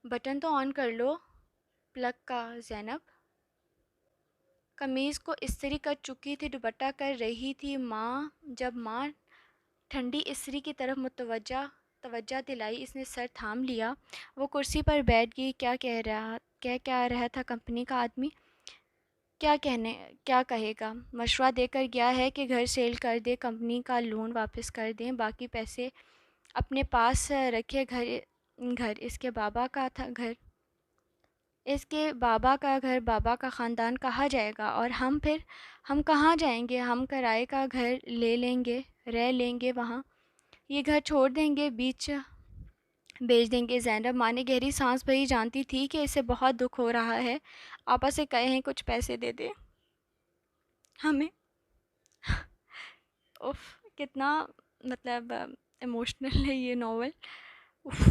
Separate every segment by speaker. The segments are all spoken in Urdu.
Speaker 1: بٹن تو آن کر لو پلگ کا زینب۔ قمیض کو استری کر چکی تھی، دوپٹہ کر رہی تھی جب ماں ٹھنڈی استری کی طرف توجہ دلائی، اس نے سر تھام لیا۔ وہ کرسی پر بیٹھ گئی۔ کیا رہا تھا کمپنی کا آدمی؟ کیا کہے گا؟ مشورہ دے کر گیا ہے کہ گھر سیل کر دے، کمپنی کا لون واپس کر دیں، باقی پیسے اپنے پاس رکھے۔ گھر اس کے بابا کا تھا، بابا کا خاندان کہا جائے گا، اور ہم کہاں جائیں گے؟ ہم کرائے کا گھر لے لیں گے، رہ لیں گے وہاں، یہ گھر چھوڑ دیں گے، بیچ دیں گے۔ زینب ماں نے گہری سانس بھری، جانتی تھی کہ اسے بہت دکھ ہو رہا ہے۔ آپا سے کہیں کچھ پیسے دے دے ہمیں۔ اف، کتنا مطلب ایموشنل ہے یہ ناول۔ اف،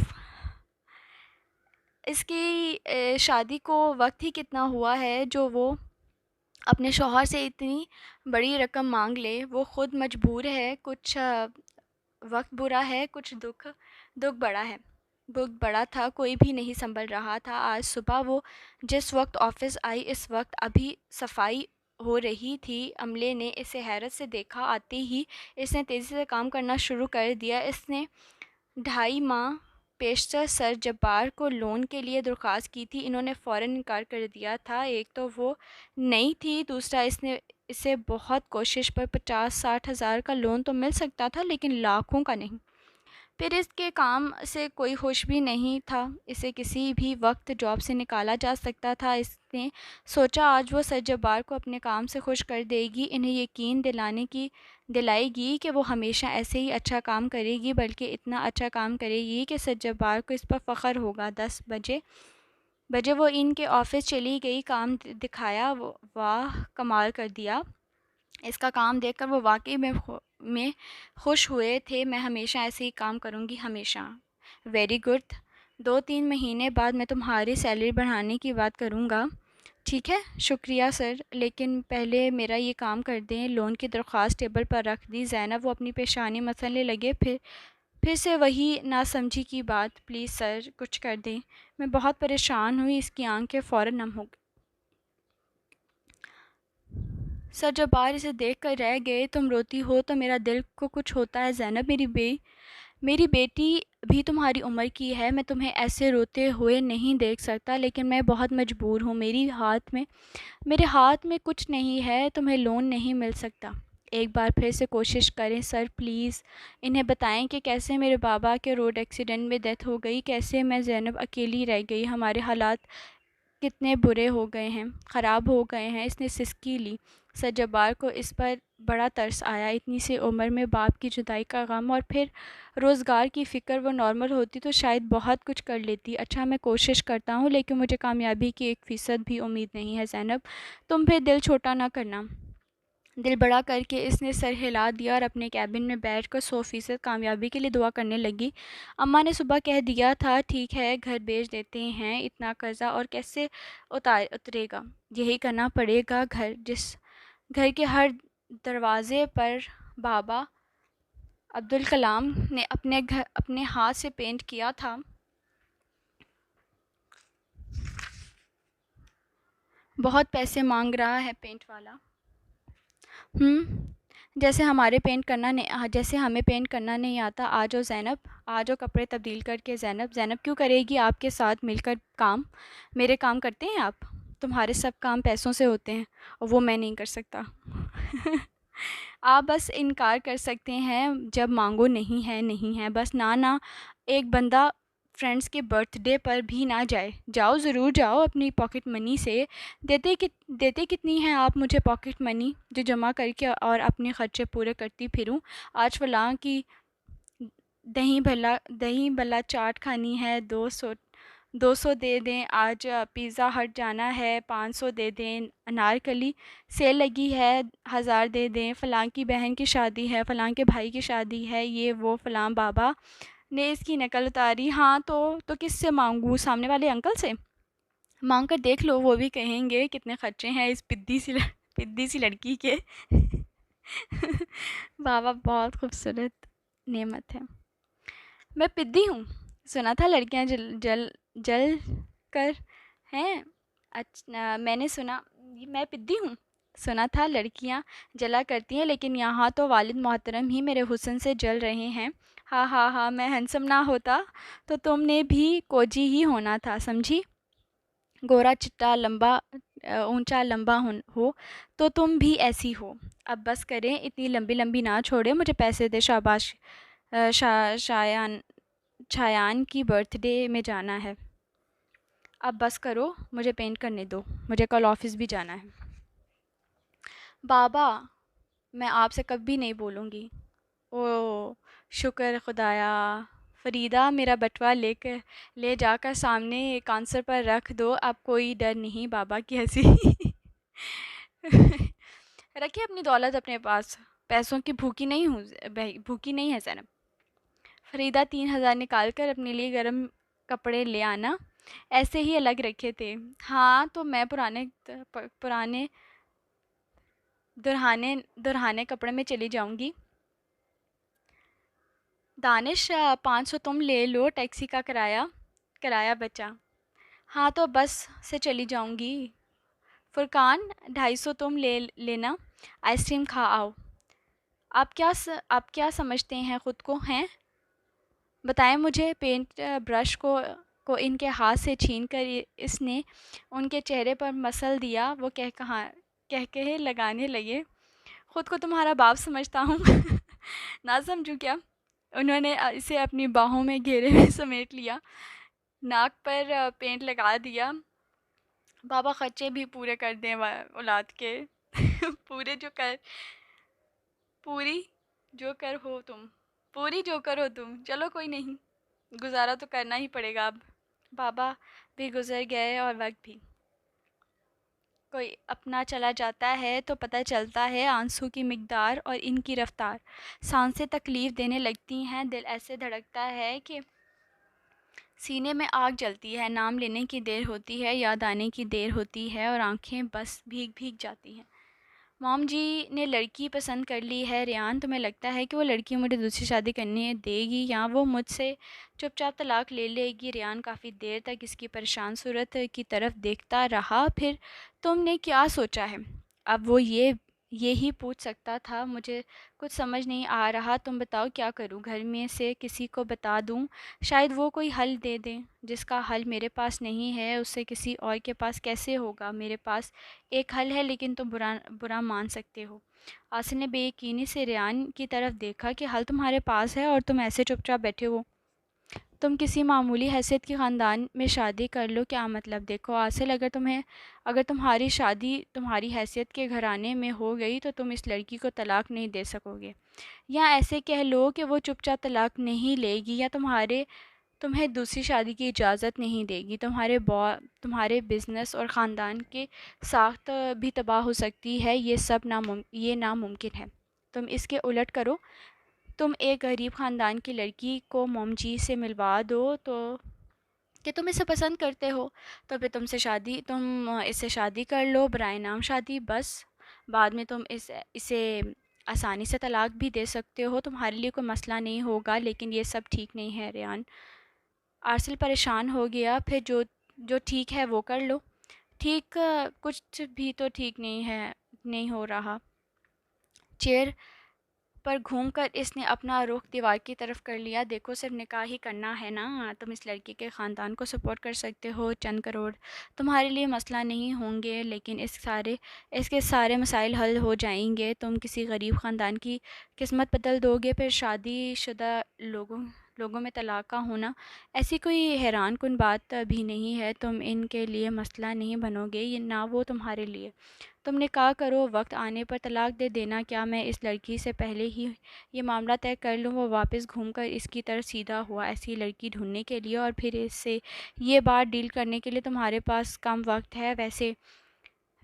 Speaker 1: اس کی شادی کو وقت ہی کتنا ہوا ہے جو وہ اپنے شوہر سے اتنی بڑی رقم مانگ لے۔ وہ خود مجبور ہے، کچھ وقت برا ہے، کچھ دکھ بڑا تھا، کوئی بھی نہیں سنبھل رہا تھا۔ آج صبح وہ جس وقت آفس آئی، اس وقت ابھی صفائی ہو رہی تھی۔ عملے نے اسے حیرت سے دیکھا، آتے ہی اس نے تیزی سے کام کرنا شروع کر دیا۔ اس نے 2.5 ماہ پیشتر سر جبار کو لون کے لیے درخواست کی تھی، انہوں نے فوراً انکار کر دیا تھا۔ ایک تو وہ نہیں تھی، دوسرا اسے بہت کوشش پر 50-60 ہزار کا لون تو مل سکتا تھا، لیکن لاکھوں کا نہیں۔ پھر اس کے کام سے کوئی خوش بھی نہیں تھا، اسے کسی بھی وقت جاب سے نکالا جا سکتا تھا۔ اس نے سوچا آج وہ سر جبار کو اپنے کام سے خوش کر دے گی، انہیں یقین دلائے گی کہ وہ ہمیشہ ایسے ہی اچھا کام کرے گی، بلکہ اتنا اچھا کام کرے گی کہ سر جبار کو اس پر فخر ہوگا۔ 10 بجے وہ ان کے آفس چلی گئی، کام دکھایا، واہ کمال کر دیا۔ اس کا کام دیکھ کر وہ واقعی میں خوش ہوئے تھے۔ میں ہمیشہ ایسے ہی کام کروں گی، ہمیشہ۔ ویری گڈ، 2-3 مہینے بعد میں تمہاری سیلری بڑھانے کی بات کروں گا، ٹھیک ہے؟ شکریہ سر، لیکن پہلے میرا یہ کام کر دیں۔ لون کی درخواست ٹیبل پر رکھ دی زینب، وہ اپنی پیشانی مسلنے لگے۔ پھر سے وہی ناسمجھی کی بات، پلیز سر کچھ کر دیں، میں بہت پریشان ہوں۔ اس کی آنکھیں فوراً نم ہو گئی۔ سر جبار اسے دیکھ کر رہ گئے۔ تم روتی ہو تو میرا دل کو کچھ ہوتا ہے زینب، میری بیٹی بھی تمہاری عمر کی ہے، میں تمہیں ایسے روتے ہوئے نہیں دیکھ سکتا، لیکن میں بہت مجبور ہوں، میرے ہاتھ میں کچھ نہیں ہے، تمہیں لون نہیں مل سکتا۔ ایک بار پھر سے کوشش کریں سر، پلیز انہیں بتائیں کہ کیسے میرے بابا کے روڈ ایکسیڈنٹ میں ڈیتھ ہو گئی، کیسے میں زینب اکیلی رہ گئی، ہمارے حالات کتنے برے ہو گئے ہیں، خراب ہو گئے ہیں۔ اس نے سسکی لی۔ سر جبار کو اس پر بڑا ترس آیا، اتنی سی عمر میں باپ کی جدائی کا غم اور پھر روزگار کی فکر۔ وہ نارمل ہوتی تو شاید بہت کچھ کر لیتی۔ اچھا میں کوشش کرتا ہوں، لیکن مجھے کامیابی کی 1% بھی امید نہیں ہے زینب، تم پھر دل چھوٹا نہ کرنا۔ دل بڑا کر کے اس نے سر ہلا دیا اور اپنے کیبن میں بیٹھ کر 100% کامیابی کے لیے دعا کرنے لگی۔ اماں نے صبح کہہ دیا تھا، ٹھیک ہے گھر بیچ دیتے ہیں، اتنا قرضہ اور کیسے اترے گا؟ یہی کرنا پڑے گا۔ گھر کے ہر دروازے پر بابا عبدالکلام نے اپنے ہاتھ سے پینٹ کیا تھا۔ بہت پیسے مانگ رہا ہے پینٹ والا۔ جیسے ہمیں پینٹ کرنا نہیں آتا۔ آ جاؤ زینب، آ جاؤ کپڑے تبدیل کر کے۔ زینب کیوں کرے گی آپ کے ساتھ مل کر کام؟ میرے کام کرتے ہیں آپ؟ تمہارے سب کام پیسوں سے ہوتے ہیں اور وہ میں نہیں کر سکتا۔ آپ بس انکار کر سکتے ہیں جب مانگو نہیں ہے بس۔ نہ ایک بندہ فرینڈس کے برتھ ڈے پر بھی نہ جائے۔ جاؤ ضرور جاؤ، اپنی پاکٹ منی سے۔ دیتے کتنی ہیں آپ مجھے پاکٹ منی جو جمع کر کے اور اپنے خرچے پورے کرتی پھروں؟ آج فلاں کی دہی بھلا چاٹ کھانی ہے، 200 دے دیں۔ آج پیزا ہٹ جانا ہے، 500 دے دیں۔ انارکلی سیل لگی ہے، 1000 دے دیں۔ فلاں کی بہن کی شادی ہے، فلاں کے بھائی کی شادی ہے، یہ وہ۔ فلاں بابا نے اس کی نقل اتاری۔ ہاں تو کس سے مانگوں؟ سامنے والے انکل سے مانگ کر دیکھ لو، وہ بھی کہیں گے کتنے خرچے ہیں اس پدی سی لڑکی کے۔ بابا بہت خوبصورت نعمت ہے۔ میں پدی ہوں، سنا تھا لڑکیاں جل کر ہیں؟ اچھا میں نے سنا، میں پدی ہوں، سنا تھا لڑکیاں جلا کرتی ہیں، لیکن یہاں تو والد محترم ہی میرے حسن سے جل رہے ہیں۔ ہاں ہاں ہاں، میں ہینسم نہ ہوتا تو تم نے بھی کوجی ہی ہونا تھا، سمجھی؟ گورا چٹا لمبا اونچا لمبا ہو تو تم بھی ایسی ہو۔ اب بس کریں، اتنی لمبی لمبی نہ چھوڑے، مجھے پیسے دے، شاباش۔ شایان چھایان کی برتھ ڈے میں جانا ہے۔ اب بس کرو، مجھے پینٹ کرنے دو، مجھے کل آفس بھی جانا ہے۔ بابا میں آپ سے کبھی نہیں بولوں گی۔ او شکر خدایا۔ فریدہ میرا بٹوا لے جا کر سامنے کانسر پر رکھ دو، اب کوئی ڈر نہیں۔ بابا کی ہنسی۔ رکھے اپنی دولت اپنے پاس، پیسوں کی بھوکی نہیں ہے زینب۔ فریدہ 3,000 نکال کر اپنے لیے گرم کپڑے لے آنا، ایسے ہی الگ رکھے تھے۔ ہاں تو میں پرانے دُرہانے کپڑے میں چلی جاؤں گی۔ دانش 500 تم لے لو، ٹیکسی کا کرایہ بچا۔ ہاں تو بس سے چلی جاؤں گی۔ فرقان 250 تم لے لینا، آئس کریم کھا آؤ۔ آپ کیا سمجھتے ہیں خود کو ہیں؟ بتائیں مجھے۔ پینٹ برش کو ان کے ہاتھ سے چھین کر اس نے ان کے چہرے پر مسل دیا۔ وہ کہکہے لگانے لگے۔ خود کو تمہارا باپ سمجھتا ہوں۔ نہ سمجھوں کیا؟ انہوں نے اسے اپنی باہوں میں گھیرے میں سمیٹ لیا، ناک پر پینٹ لگا دیا۔ بابا خرچے بھی پورے کر دیں اولاد کے۔ پوری جو کرو تم، چلو کوئی نہیں، گزارا تو کرنا ہی پڑے گا اب۔ بابا بھی گزر گئے اور وقت بھی۔ کوئی اپنا چلا جاتا ہے تو پتہ چلتا ہے آنسو کی مقدار اور ان کی رفتار۔ سانسیں تکلیف دینے لگتی ہیں، دل ایسے دھڑکتا ہے کہ سینے میں آگ جلتی ہے، نام لینے کی دیر ہوتی ہے، یاد آنے کی دیر ہوتی ہے، اور آنکھیں بس بھیگ جاتی ہیں۔ مام جی نے لڑکی پسند کر لی ہے ریان، تمہیں لگتا ہے کہ وہ لڑکی مجھے دوسری شادی کرنے دے گی یا وہ مجھ سے چپ چاپ طلاق لے لے گی؟ ریان کافی دیر تک اس کی پریشان صورت کی طرف دیکھتا رہا۔ پھر تم نے کیا سوچا ہے؟ اب وہ یہی پوچھ سکتا تھا۔ مجھے کچھ سمجھ نہیں آ رہا، تم بتاؤ کیا کروں؟ گھر میں سے کسی کو بتا دوں؟ شاید وہ کوئی حل دے دیں۔ جس کا حل میرے پاس نہیں ہے اسے کسی اور کے پاس کیسے ہوگا؟ میرے پاس ایک حل ہے، لیکن تم برا مان سکتے ہو۔ عاصم نے بے یقینی سے ریان کی طرف دیکھا کہ حل تمہارے پاس ہے اور تم ایسے چپ چاپ بیٹھے ہو؟ تم کسی معمولی حیثیت کے خاندان میں شادی کر لو۔ کیا مطلب؟ دیکھو عاصل، اگر تمہاری شادی تمہاری حیثیت کے گھرانے میں ہو گئی تو تم اس لڑکی کو طلاق نہیں دے سکو گے، یا ایسے کہہ لو کہ وہ چپ چاپ طلاق نہیں لے گی یا تمہیں دوسری شادی کی اجازت نہیں دے گی۔ تمہارے بزنس اور خاندان کی ساخت بھی تباہ ہو سکتی ہے۔ یہ ناممکن ہے۔ تم اس کے الٹ کرو، تم ایک غریب خاندان کی لڑکی کو موم جی سے ملوا دو کہ تم اسے پسند کرتے ہو، تو پھر تم اس سے شادی کر لو، برائے نام شادی، بس بعد میں تم اسے آسانی سے طلاق بھی دے سکتے ہو، تمہارے لیے کوئی مسئلہ نہیں ہوگا۔ لیکن یہ سب ٹھیک نہیں ہے ریان۔ ارسل پریشان ہو گیا۔ پھر جو ٹھیک ہے وہ کر لو۔ ٹھیک؟ کچھ بھی تو ٹھیک نہیں ہو رہا۔ چیئر پر گھوم کر اس نے اپنا رخ دیوار کی طرف کر لیا۔ دیکھو صرف نکاح ہی کرنا ہے نا، تم اس لڑکی کے خاندان کو سپورٹ کر سکتے ہو، چند کروڑ تمہارے لیے مسئلہ نہیں ہوں گے، لیکن اس کے سارے مسائل حل ہو جائیں گے۔ تم کسی غریب خاندان کی قسمت بدل دو گے۔ پھر شادی شدہ لوگوں میں طلاق کا ہونا ایسی کوئی حیران کن بات بھی نہیں ہے۔ تم ان کے لیے مسئلہ نہیں بنو گے، نہ وہ تمہارے لیے۔ تم نکاح کرو، وقت آنے پر طلاق دے دینا۔ کیا میں اس لڑکی سے پہلے ہی یہ معاملہ طے کر لوں؟ وہ واپس گھوم کر اس کی طرف سیدھا ہوا۔ ایسی لڑکی ڈھونڈنے کے لیے اور پھر اس سے یہ بات ڈیل کرنے کے لیے تمہارے پاس کم وقت ہے۔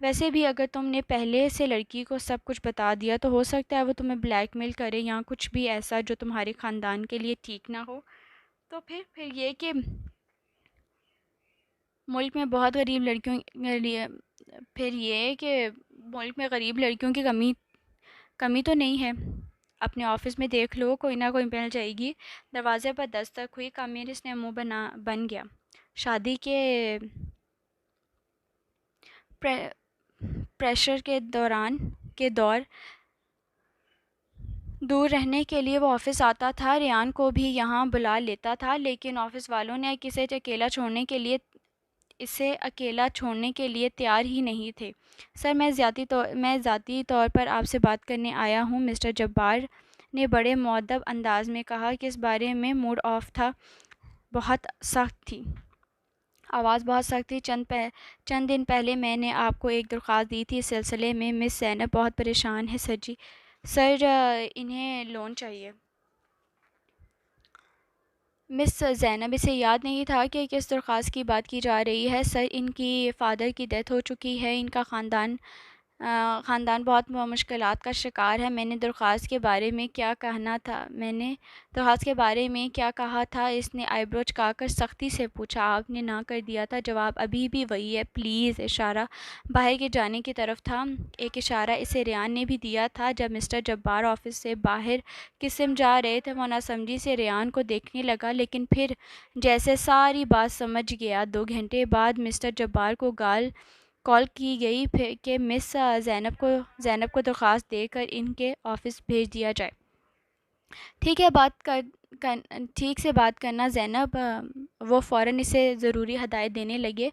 Speaker 1: ویسے بھی اگر تم نے پہلے سے لڑکی کو سب کچھ بتا دیا تو ہو سکتا ہے وہ تمہیں بلیک میل کرے یا کچھ بھی ایسا جو تمہارے خاندان کے لیے ٹھیک نہ ہو۔ تو پھر یہ کہ ملک میں غریب لڑکیوں کی کمی تو نہیں ہے۔ اپنے آفس میں دیکھ لو، کوئی نہ کوئی مل جائے گی۔ دروازے پر دستک ہوئی۔ کامرس نے منہ بن گیا۔ شادی کے پریشر کے دور دور رہنے کے لیے وہ آفس آتا تھا. ریان کو بھی یہاں بلا لیتا تھا, لیکن آفس والوں نے اسے اکیلا چھوڑنے کے لیے تیار ہی نہیں تھے. سر, میں ذاتی طور پر آپ سے بات کرنے آیا ہوں, مسٹر جبار نے بڑے مؤدب انداز میں کہا. کس بارے میں؟ موڈ آف تھا, بہت سخت تھی, آواز بہت سخت تھی. چند دن پہلے میں نے آپ کو ایک درخواست دی تھی اس سلسلے میں. مس زینب بہت پریشان ہے سر جی. سر, انہیں لون چاہیے. مس زینب, اسے یاد نہیں تھا کہ کس درخواست کی بات کی جا رہی ہے. سر, ان کی فادر کی ڈیتھ ہو چکی ہے. ان کا خاندان بہت مشکلات کا شکار ہے. میں نے درخواست کے بارے میں کیا کہا تھا؟ اس نے آئی برو چکا کر سختی سے پوچھا. آپ نے نہ کر دیا تھا. جواب ابھی بھی وہی ہے, پلیز. اشارہ باہر کے جانے کی طرف تھا. ایک اشارہ اسے ریان نے بھی دیا تھا. جب مسٹر جبار آفس سے باہر قسم جا رہے تھے, وہ ناسمجھی سے ریان کو دیکھنے لگا, لیکن پھر جیسے ساری بات سمجھ گیا. 2 گھنٹے بعد مسٹر جبار کو کال کی گئی کہ مس زینب کو درخواست دے کر ان کے آفس بھیج دیا جائے. ٹھیک سے بات کرنا زینب. وہ فوراً اسے ضروری ہدایت دینے لگے.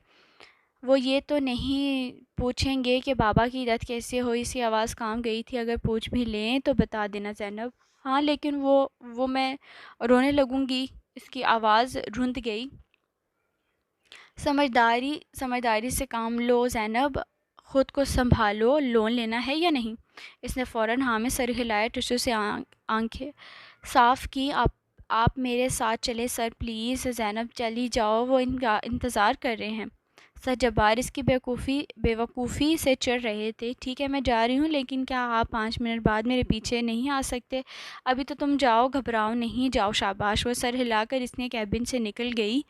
Speaker 1: وہ یہ تو نہیں پوچھیں گے کہ بابا کی ڈیتھ کیسے ہوئی؟ اس کی آواز کام گئی تھی. اگر پوچھ بھی لیں تو بتا دینا زینب. ہاں, لیکن وہ میں رونے لگوں گی. اس کی آواز رند گئی. سمجھداری سے کام لو زینب, خود کو سنبھالو. لون لینا ہے یا نہیں؟ اس نے فوراً ہاں میں سر ہلایا. ٹشو سے آنکھیں صاف کی. آپ میرے ساتھ چلیں سر, پلیز. زینب, چلی جاؤ, وہ انتظار کر رہے ہیں. سر جبار اس کی بے وقوفی سے چڑھ رہے تھے. ٹھیک ہے, میں جا رہی ہوں, لیکن کیا آپ 5 منٹ بعد میرے پیچھے نہیں آ سکتے؟ ابھی تو تم جاؤ, گھبراؤ نہیں. جاؤ, شاباش. وہ سر ہلا کر اس نے کیبن سے نکل گئی.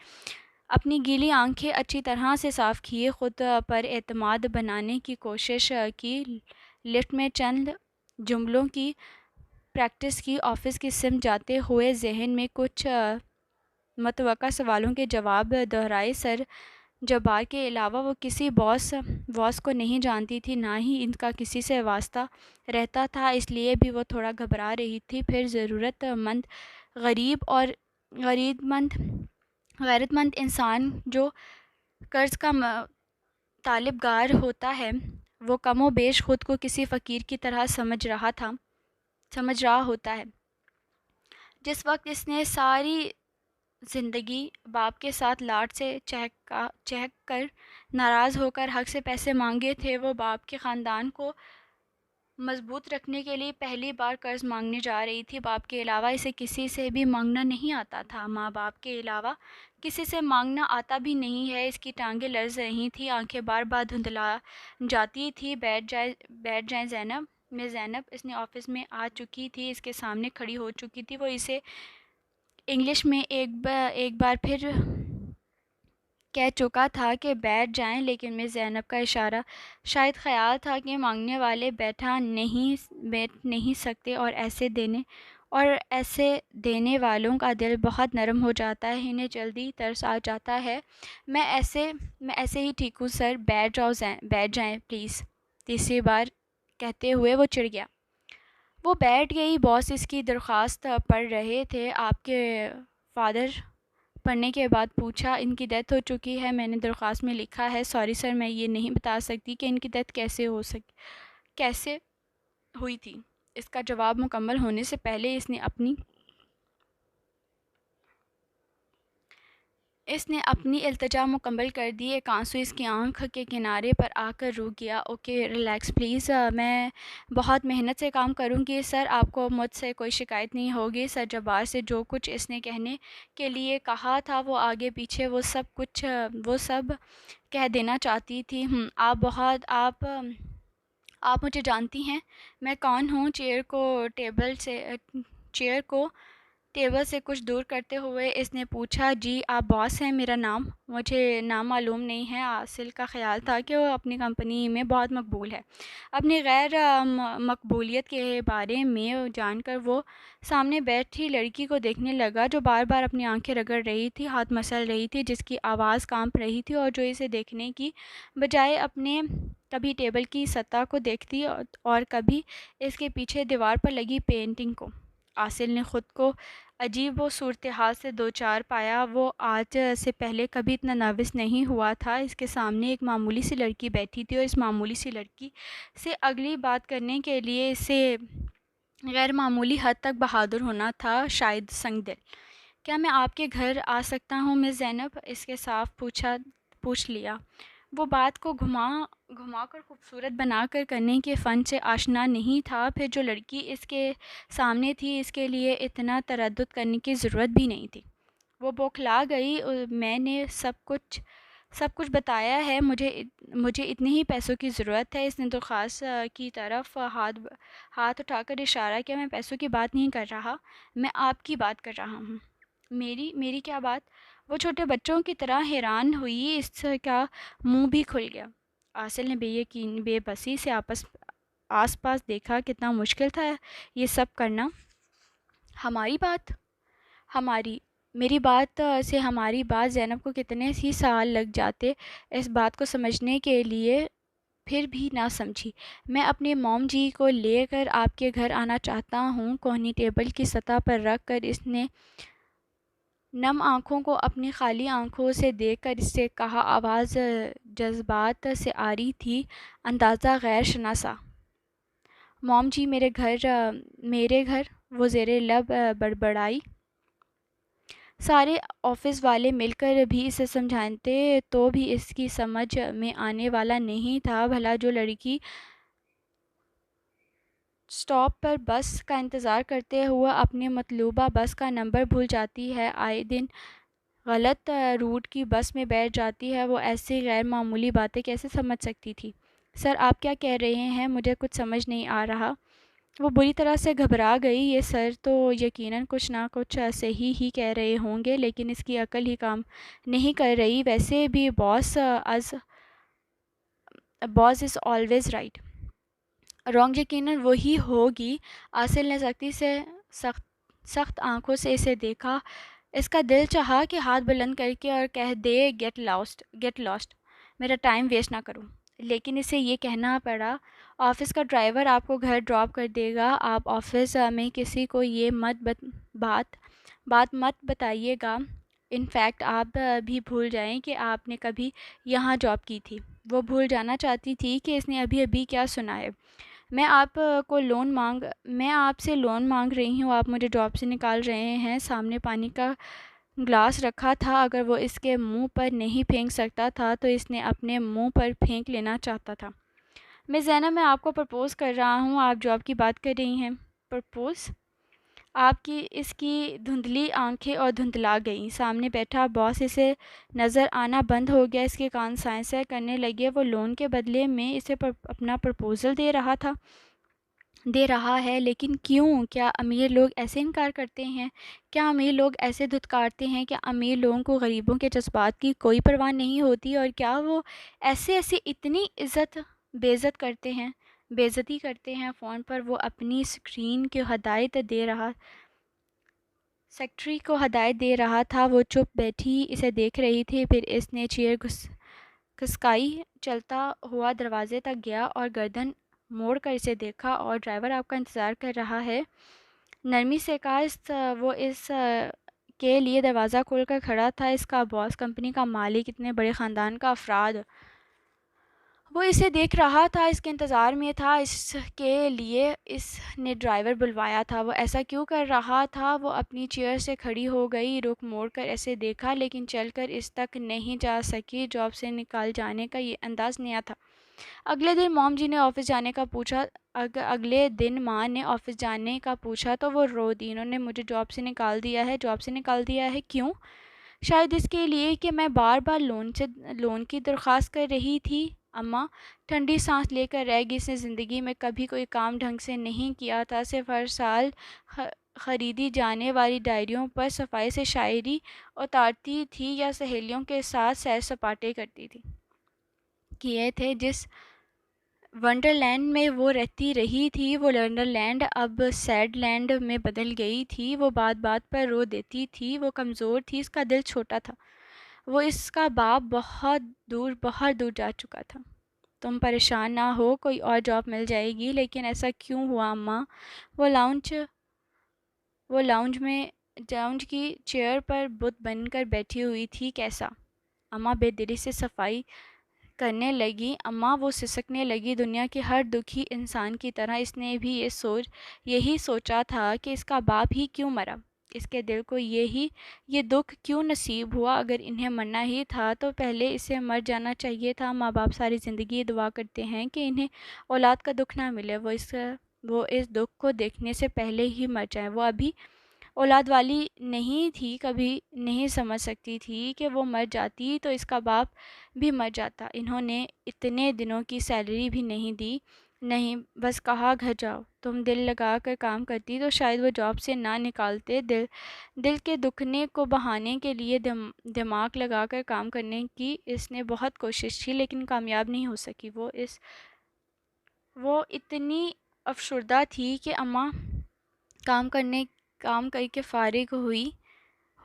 Speaker 1: اپنی گیلی آنکھیں اچھی طرح سے صاف کیے, خود پر اعتماد بنانے کی کوشش کی. لفٹ میں چند جملوں کی پریکٹس کی. آفس کی سمت جاتے ہوئے ذہن میں کچھ متوقع سوالوں کے جواب دہرائے. سر جبار کے علاوہ وہ کسی باس کو نہیں جانتی تھی, نہ ہی ان کا کسی سے واسطہ رہتا تھا, اس لیے بھی وہ تھوڑا گھبرا رہی تھی. پھر ضرورت مند غیرت مند انسان جو قرض کا طالبگار ہوتا ہے, وہ کم و بیش خود کو کسی فقیر کی طرح سمجھ رہا ہوتا ہے. جس وقت اس نے ساری زندگی باپ کے ساتھ لاڈ سے چہک کر ناراض ہو کر حق سے پیسے مانگے تھے, وہ باپ کے خاندان کو مضبوط رکھنے کے لیے پہلی بار قرض مانگنے جا رہی تھی. باپ کے علاوہ اسے کسی سے بھی مانگنا نہیں آتا تھا. ماں باپ کے علاوہ کسی سے مانگنا آتا بھی نہیں ہے. اس کی ٹانگیں لرز رہی تھیں, آنکھیں بار بار دھندلا جاتی تھی. بیٹھ جائیں زینب. میں زینب, اس نے آفس میں آ چکی تھی, اس کے سامنے کھڑی ہو چکی تھی. وہ اسے انگلش میں ایک بار پھر کہہ چکا تھا کہ بیٹھ جائیں, لیکن مس زینب کا اشارہ شاید خیال تھا کہ مانگنے والے بیٹھ نہیں سکتے, اور ایسے دینے والوں کا دل بہت نرم ہو جاتا ہے, انہیں جلدی ترس آ جاتا ہے. میں ایسے ہی ٹھیک ہوں سر. بیٹھ جائیں پلیز. تیسری بار کہتے ہوئے وہ چڑھ گیا. وہ بیٹھ گئی. باس اس کی درخواست پڑھ رہے تھے. آپ کے فادر پڑھنے کے بعد پوچھا. ان کی ڈیتھ ہو چکی ہے, میں نے درخواست میں لکھا ہے. سوری سر, میں یہ نہیں بتا سکتی کہ ان کی ڈیتھ کیسے ہوئی تھی. اس کا جواب مکمل ہونے سے پہلے اس نے اپنی التجا مکمل کر دی. ایک آنسو اس کی آنکھ کے کنارے پر آ کر رک گیا. Okay, relax please. میں بہت محنت سے کام کروں گی سر. آپ کو مجھ سے کوئی شکایت نہیں ہوگی. سر جبار سے جو کچھ اس نے کہنے کے لیے کہا تھا, وہ آگے پیچھے وہ سب کہہ دینا چاہتی تھی. آپ مجھے جانتی ہیں, میں کون ہوں. چیئر کو ٹیبل سے کچھ دور کرتے ہوئے اس نے پوچھا، جی آپ باس ہیں؟ میرا نام مجھے نام معلوم نہیں ہے۔ عاصل کا خیال تھا کہ وہ اپنی کمپنی میں بہت مقبول ہے۔ اپنی غیر مقبولیت کے بارے میں جان کر وہ سامنے بیٹھی لڑکی کو دیکھنے لگا جو بار بار اپنی آنکھیں رگڑ رہی تھی، ہاتھ مسل رہی تھی، جس کی آواز کانپ رہی تھی اور جو اسے دیکھنے کی بجائے اپنے کبھی ٹیبل کی سطح کو دیکھتی اور کبھی اس کے پیچھے دیوار پر لگی پینٹنگ کو۔ عاصل نے خود کو عجیب و صورتحال سے دوچار پایا۔ وہ آج سے پہلے کبھی اتنا نروس نہیں ہوا تھا۔ اس کے سامنے ایک معمولی سی لڑکی بیٹھی تھی اور اس معمولی سی لڑکی سے اگلی بات کرنے کے لیے اسے غیر معمولی حد تک بہادر ہونا تھا، شاید سنگ دل۔ کیا میں آپ کے گھر آ سکتا ہوں مس زینب؟ اس کے صاف پوچھ لیا۔ وہ بات کو گھما کر خوبصورت بنا کر کرنے کے فن سے آشنا نہیں تھا۔ پھر جو لڑکی اس کے سامنے تھی اس کے لیے اتنا تردد کرنے کی ضرورت بھی نہیں تھی۔ وہ بوکھلا گئی۔ میں نے سب کچھ بتایا ہے، مجھے اتنے ہی پیسوں کی ضرورت ہے۔ اس نے درخواست کی طرف ہاتھ اٹھا کر اشارہ کیا۔ میں پیسوں کی بات نہیں کر رہا، میں آپ کی بات کر رہا ہوں۔ میری کیا بات؟ وہ چھوٹے بچوں کی طرح حیران ہوئی۔ اس کا منہ بھی کھل گیا۔ عاصل نے بے بسی سے آس پاس دیکھا۔ کتنا مشکل تھا یہ سب کرنا۔ ہماری بات؟ میری بات سے ہماری بات؟ زینب کو کتنے ہی سال لگ جاتے اس بات کو سمجھنے کے لیے، پھر بھی نہ سمجھی۔ میں اپنے موم جی کو لے کر آپ کے گھر آنا چاہتا ہوں۔ کوہنی ٹیبل کی سطح پر رکھ کر اس نے نم آنکھوں کو اپنی خالی آنکھوں سے دیکھ کر اس سے کہا۔ آواز جذبات سے آ رہی تھی، اندازہ غیر شناسا۔ موم جی میرے گھر؟ وہ زیر لب بڑبڑائی۔ سارے آفس والے مل کر بھی اسے سمجھاتے تو بھی اس کی سمجھ میں آنے والا نہیں تھا۔ بھلا جو لڑکی اسٹاپ پر بس کا انتظار کرتے ہوئے اپنے مطلوبہ بس کا نمبر بھول جاتی ہے، آئے دن غلط روٹ کی بس میں بیٹھ جاتی ہے، وہ ایسی غیر معمولی باتیں کیسے سمجھ سکتی تھی؟ سر آپ کیا کہہ رہے ہیں؟ مجھے کچھ سمجھ نہیں آ رہا۔ وہ بری طرح سے گھبرا گئی۔ یہ سر تو یقیناً کچھ نہ کچھ صحیح ہی کہہ رہے ہوں گے، لیکن اس کی عقل ہی کام نہیں کر رہی۔ ویسے بھی باس از آلویز رائٹ۔ رانگ یقیناً وہی ہوگی۔ عاصل نے سخت آنکھوں سے اسے دیکھا۔ اس کا دل چاہا کہ ہاتھ بلند کر کے اور کہہ دے، گیٹ لاسٹ، میرا ٹائم ویسٹ نہ کرو، لیکن اسے یہ کہنا پڑا، آفس کا ڈرائیور آپ کو گھر ڈراپ کر دے گا۔ آپ آفس میں کسی کو یہ بات مت بتائیے گا۔ ان فیکٹ آپ بھی بھول جائیں کہ آپ نے کبھی یہاں جاب کی تھی۔ وہ بھول جانا چاہتی تھی کہ اس نے ابھی کیا سنا ہے۔ میں آپ سے لون مانگ رہی ہوں، آپ مجھے جاب سے نکال رہے ہیں۔ سامنے پانی کا گلاس رکھا تھا، اگر وہ اس کے منہ پر نہیں پھینک سکتا تھا تو اس نے اپنے منہ پر پھینک لینا چاہتا تھا۔ میں زینب، میں آپ کو پرپوز کر رہا ہوں۔ آپ جاب کی بات کر رہی ہیں؟ پرپوز؟ آپ کی اس کی دھندلی آنکھیں اور دھندلا گئیں۔ سامنے بیٹھا باس اسے نظر آنا بند ہو گیا۔ اس کے کان سائیں سائیں کرنے لگے۔ وہ لون کے بدلے میں اسے اپنا پرپوزل دے رہا ہے، لیکن کیوں؟ کیا امیر لوگ ایسے انکار کرتے ہیں؟ کیا امیر لوگ ایسے دھتکارتے ہیں؟ کیا امیر لوگوں کو غریبوں کے جذبات کی کوئی پرواہ نہیں ہوتی؟ اور کیا وہ ایسے اتنی بےعزتی کرتے ہیں؟ فون پر وہ اپنی سیکرٹری کو ہدایت دے رہا تھا۔ وہ چپ بیٹھی اسے دیکھ رہی تھی۔ پھر اس نے چیئر گھسکائی، چلتا ہوا دروازے تک گیا اور گردن موڑ کر اسے دیکھا۔ اور ڈرائیور آپ کا انتظار کر رہا ہے، نرمی سے کہا۔ وہ اس کے لیے دروازہ کھول کر کھڑا تھا۔ اس کا باس، کمپنی کا مالک، اتنے بڑے خاندان کا افراد، وہ اسے دیکھ رہا تھا، اس کے انتظار میں تھا، اس کے لیے اس نے ڈرائیور بلوایا تھا۔ وہ ایسا کیوں کر رہا تھا؟ وہ اپنی چیئر سے کھڑی ہو گئی، رخ موڑ کر اسے دیکھا، لیکن چل کر اس تک نہیں جا سکی۔ جاب سے نکال جانے کا یہ انداز نیا تھا۔ اگلے دن موم جی نے آفس جانے کا پوچھا اگلے دن ماں نے آفس جانے کا پوچھا تو وہ رو دی۔ انہوں نے مجھے جاب سے نکال دیا ہے۔ کیوں؟ شاید اس کے لیے کہ میں بار بار لون کی درخواست کر رہی تھی۔ اماں ٹھنڈی سانس لے کر رہ گئی۔ اس نے زندگی میں کبھی کوئی کام ڈھنگ سے نہیں کیا تھا، صرف ہر سال خریدی جانے والی ڈائریوں پر صفائی سے شاعری اتارتی تھی یا سہیلیوں کے ساتھ سیر سپاٹے کرتی تھی کیے تھے۔ جس ونڈرلینڈ میں وہ رہتی رہی تھی وہ ونڈرلینڈ اب سیڈ لینڈ میں بدل گئی تھی۔ وہ بات بات پر رو دیتی تھی، وہ کمزور تھی، اس کا دل چھوٹا تھا، وہ اس کا باپ بہت دور جا چکا تھا۔ تم پریشان نہ ہو، کوئی اور جاب مل جائے گی۔ لیکن ایسا کیوں ہوا اماں؟ وہ لاؤنج کی چیئر پر بت بن کر بیٹھی ہوئی تھی۔ کیسا؟ اماں بے دلی سے صفائی کرنے لگی۔ اماں وہ سسکنے لگی۔ دنیا کے ہر دکھی انسان کی طرح اس نے بھی یہی سوچا تھا کہ اس کا باپ ہی کیوں مرا، اس کے دل کو یہ دکھ کیوں نصیب ہوا۔ اگر انہیں مرنا ہی تھا تو پہلے اسے مر جانا چاہیے تھا۔ ماں باپ ساری زندگی دعا کرتے ہیں کہ انہیں اولاد کا دکھ نہ ملے، وہ اس دکھ کو دیکھنے سے پہلے ہی مر جائیں۔ وہ ابھی اولاد والی نہیں تھی، کبھی نہیں سمجھ سکتی تھی کہ وہ مر جاتی تو اس کا باپ بھی مر جاتا۔ انہوں نے اتنے دنوں کی سیلری بھی نہیں دی، نہیں بس کہا گھر جاؤ۔ تم دل لگا کر کام کرتی تو شاید وہ جاب سے نہ نکالتے۔ دل کے دکھنے کو بہانے کے لیے دماغ لگا کر کام کرنے کی اس نے بہت کوشش کی لیکن کامیاب نہیں ہو سکی۔ وہ اتنی افسردہ تھی کہ اماں کام کر کے فارغ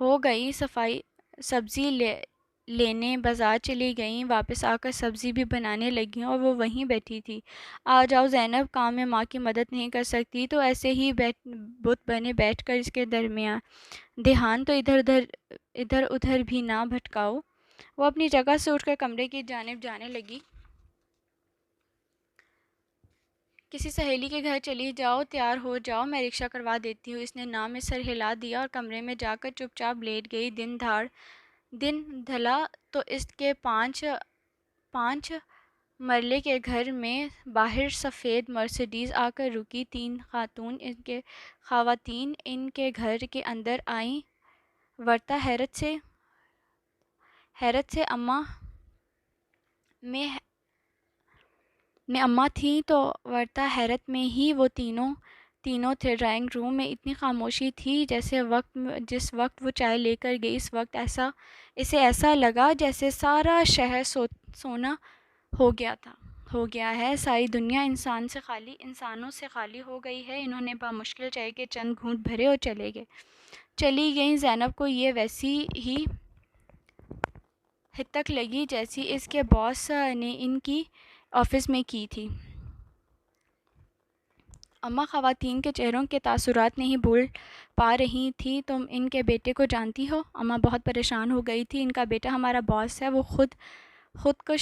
Speaker 1: ہو گئی، سبزی لینے بازار چلی گئیں، واپس آ کر سبزی بھی بنانے لگیں اور وہ وہیں بیٹھی تھی۔ آ جاؤ زینب، کام میں ماں کی مدد نہیں کر سکتی تو ایسے ہی بت بنے بیٹھ کر اس کے دھیان تو ادھر ادھر بھی نہ بھٹکاؤ۔ وہ اپنی جگہ سے اٹھ کر کمرے کی جانب جانے لگی۔ کسی سہیلی کے گھر چلی جاؤ، تیار ہو جاؤ، میں رکشہ کروا دیتی ہوں۔ اس نے نام میں سر ہلا دیا اور کمرے میں جا کر چپ چاپ لیٹ گئی۔ دن ڈھلا تو اس کے پانچ مرلے کے گھر میں باہر سفید مرسڈیز آ کر رکی۔ تین خواتین ان کے گھر کے اندر آئیں۔ ورتا حیرت سے اماں میں اماں تھیں تو ورتا حیرت میں ہی وہ تینوں تھے۔ ڈرائنگ روم میں اتنی خاموشی تھی جس وقت وہ چائے لے کر گئی، اس وقت اسے ایسا لگا جیسے سارا شہر سونا ہو گیا ہے، ساری دنیا انسانوں سے خالی ہو گئی ہے۔ انہوں نے بامشکل چائے کے چند گھونٹ بھرے اور چلی گئیں۔ زینب کو یہ ویسی ہی ہتک لگی جیسی اس کے باس نے ان کی آفس میں کی تھی۔ اماں خواتین کے چہروں کے تاثرات نہیں بھول پا رہی تھیں۔ تم ان کے بیٹے کو جانتی ہو؟ اماں بہت پریشان ہو گئی تھی۔ ان کا بیٹا ہمارا باس ہے۔ وہ خود کو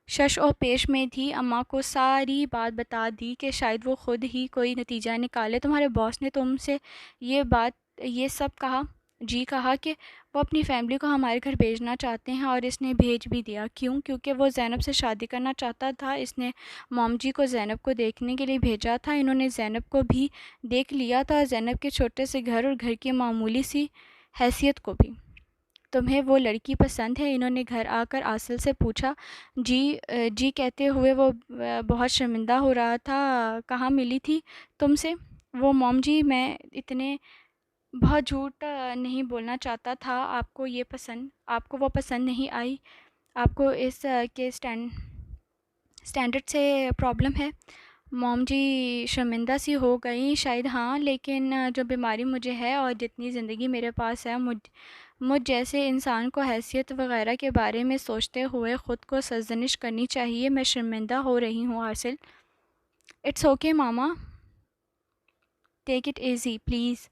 Speaker 1: شش و پیش میں تھی۔ اماں کو ساری بات بتا دی کہ شاید وہ خود ہی کوئی نتیجہ نکالے۔ تمہارے باس نے تم سے یہ سب کہا؟ جی، کہا کہ وہ اپنی فیملی کو ہمارے گھر بھیجنا چاہتے ہیں اور اس نے بھیج بھی دیا۔ کیوں؟ کیونکہ وہ زینب سے شادی کرنا چاہتا تھا۔ اس نے موم جی کو زینب کو دیکھنے کے لیے بھیجا تھا۔ انہوں نے زینب کو بھی دیکھ لیا تھا، زینب کے چھوٹے سے گھر اور گھر کی معمولی سی حیثیت کو بھی۔ تمہیں وہ لڑکی پسند ہے؟ انہوں نے گھر آ کر آصل سے پوچھا۔ جی کہتے ہوئے وہ بہت شرمندہ ہو رہا تھا۔ کہاں ملی تھی تم سے وہ؟ موم جی، میں بہت جھوٹ نہیں بولنا چاہتا تھا۔ آپ کو وہ پسند نہیں آئی؟ آپ کو اس کے اسٹینڈرڈ سے پرابلم ہے؟ موم جی شرمندہ سی ہو گئی۔ شاید ہاں، لیکن جو بیماری مجھے ہے اور جتنی زندگی میرے پاس ہے، مجھ جیسے انسان کو حیثیت وغیرہ کے بارے میں سوچتے ہوئے خود کو سرزنش کرنی چاہیے۔ میں شرمندہ ہو رہی ہوں آصل۔ It's okay mama, take it easy please.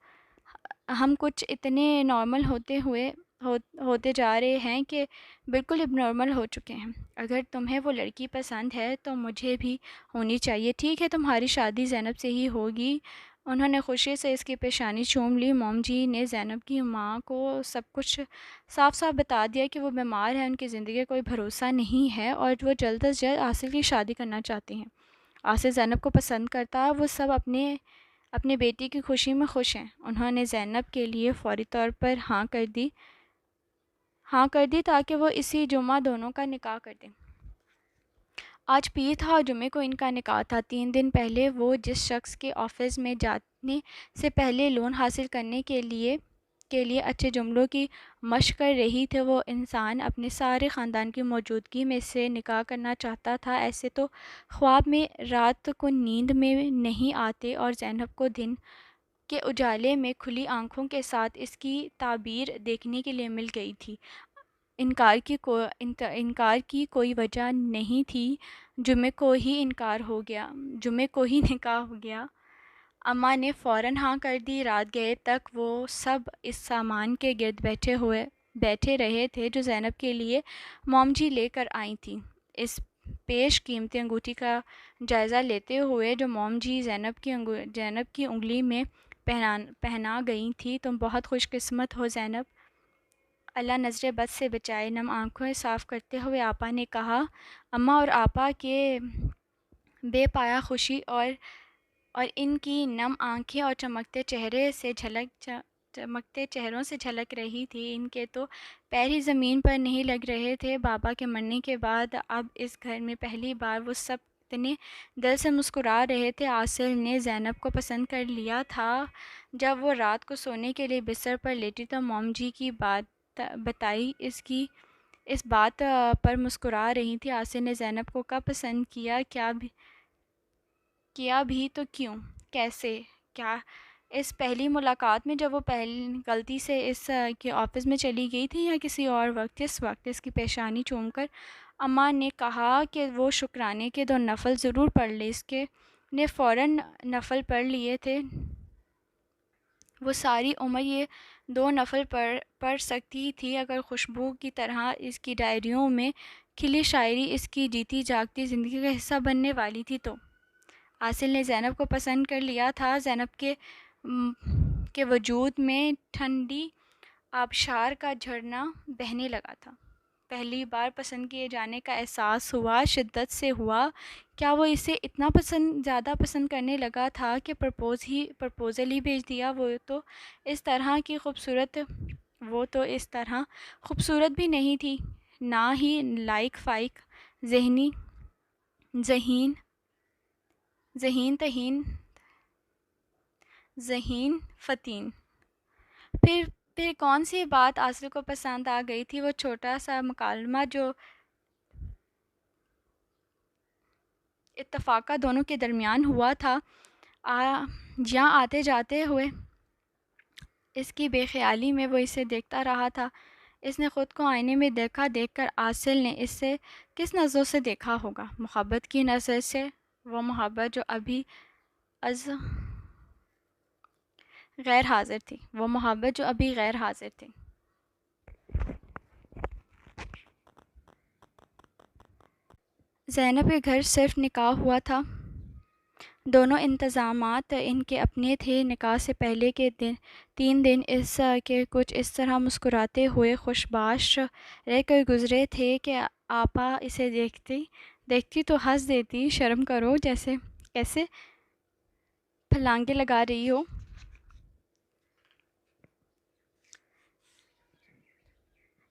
Speaker 1: ہم کچھ اتنے نارمل ہوتے جا رہے ہیں کہ بالکل اب نارمل ہو چکے ہیں۔ اگر تمہیں وہ لڑکی پسند ہے تو مجھے بھی ہونی چاہیے۔ ٹھیک ہے، تمہاری شادی زینب سے ہی ہوگی۔ انہوں نے خوشی سے اس کی پیشانی چوم لی۔ موم جی نے زینب کی ماں کو سب کچھ صاف صاف بتا دیا کہ وہ بیمار ہے، ان کی زندگی کا کوئی بھروسہ نہیں ہے اور وہ جلد از جلد آصل کی شادی کرنا چاہتے ہیں۔ آصل زینب کو پسند کرتا ہے، وہ سب اپنے بیٹی کی خوشی میں خوش ہیں۔ انہوں نے زینب کے لیے فوری طور پر ہاں کر دی تاکہ وہ اسی جمعہ دونوں کا نکاح کر دیں۔ آج پیر تھا اور جمعے کو ان کا نکاح تھا۔ 3 دن پہلے وہ جس شخص کے آفس میں جانے سے پہلے لون حاصل کرنے کے لیے اچھے جملوں کی مشق کر رہی تھی، وہ انسان اپنے سارے خاندان کی موجودگی میں سے نکاح کرنا چاہتا تھا۔ ایسے تو خواب میں رات کو نیند میں نہیں آتے، اور زینب کو دن کے اجالے میں کھلی آنکھوں کے ساتھ اس کی تعبیر دیکھنے کے لیے مل گئی تھی۔ انکار کی کوئی وجہ نہیں تھی۔ جمعے کو ہی نکاح ہو گیا۔ اماں نے فوراً ہاں کر دی۔ رات گئے تک وہ سب اس سامان کے گرد بیٹھے رہے تھے جو زینب کے لیے موم جی لے کر آئی تھیں۔ اس پیش قیمتی انگوٹھی کا جائزہ لیتے ہوئے جو موم جی زینب کی انگلی میں پہنا گئی تھی، تم بہت خوش قسمت ہو زینب، اللہ نظر بد سے بچائے۔ نم آنکھیں صاف کرتے ہوئے آپا نے کہا۔ اماں اور آپا کے بے پایا خوشی اور ان کی نم آنکھیں اور چمکتے چہروں سے جھلک رہی تھی۔ ان کے تو پیر ہی زمین پر نہیں لگ رہے تھے۔ بابا کے مرنے کے بعد اب اس گھر میں پہلی بار وہ سب اتنے دل سے مسکرا رہے تھے۔ عاصل نے زینب کو پسند کر لیا تھا۔ جب وہ رات کو سونے کے لیے بستر پر لیٹی تو موم جی کی بتائی اس بات پر مسکرا رہی تھی۔ عاصل نے زینب کو کب پسند کیا بھی تو کیوں، کیسے، کیا اس پہلی ملاقات میں جب وہ غلطی سے اس کے آفس میں چلی گئی تھی، یا کسی اور وقت؟ اس وقت اس کی پیشانی چوم کر اماں نے کہا کہ وہ شکرانے کے 2 نفل ضرور پڑھ لے۔ اس کے نے فوراً نفل پڑھ لیے تھے۔ وہ ساری عمر یہ 2 نفل پڑھ سکتی تھی اگر خوشبو کی طرح اس کی ڈائریوں میں کھلی شاعری اس کی جیتی جاگتی زندگی کا حصہ بننے والی تھی تو۔ عاصل نے زینب کو پسند کر لیا تھا۔ زینب کے وجود میں ٹھنڈی آبشار کا جھرنا بہنے لگا تھا۔ پہلی بار پسند کیے جانے کا احساس ہوا، شدت سے ہوا۔ کیا وہ اسے اتنا زیادہ پسند کرنے لگا تھا کہ پرپوزل ہی بھیج دیا؟ وہ تو اس طرح خوبصورت بھی نہیں تھی، نہ ہی لائق فائق، ذہین فتین۔ پھر کون سی بات عاصل کو پسند آ گئی تھی؟ وہ چھوٹا سا مکالمہ جو اتفاقہ دونوں کے درمیان ہوا تھا، یہاں آتے جاتے ہوئے اس کی بے خیالی میں وہ اسے دیکھتا رہا تھا۔ اس نے خود کو آئینے میں دیکھ کر عاصل نے اسے کس نظروں سے دیکھا ہوگا؟ محبت کی نظر سے، وہ محبت جو ابھی غیر حاضر تھی۔ زینب کے گھر صرف نکاح ہوا تھا، دونوں انتظامات ان کے اپنے تھے۔ نکاح سے پہلے کے 3 دن اس کے کچھ اس طرح مسکراتے ہوئے خوشباش رہ کر گزرے تھے کہ آپا اسے دیکھتی تو ہنس دیتی۔ شرم کرو، کیسے پھلانگے لگا رہی ہو؟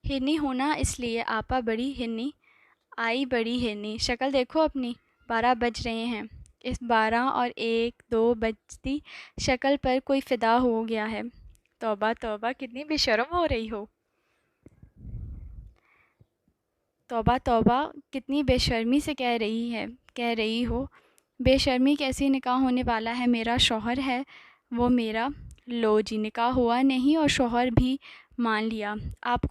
Speaker 1: ہرنی ہونا اس لیے آپا بڑی ہرنی، شکل دیکھو اپنی، 12 بج رہے ہیں۔ اس 12 اور 1 2 بجتی شکل پر کوئی فدا ہو گیا ہے۔ توبہ توبہ، کتنی بے شرم ہو رہی ہو۔ توبہ توبہ، کتنی بے شرمی سے کہہ رہی ہو۔ بے شرمی کیسی؟ نکاح ہونے والا ہے، میرا شوہر ہے وہ میرا۔ لو جی، نکاح ہوا نہیں اور شوہر بھی مان لیا۔ آپ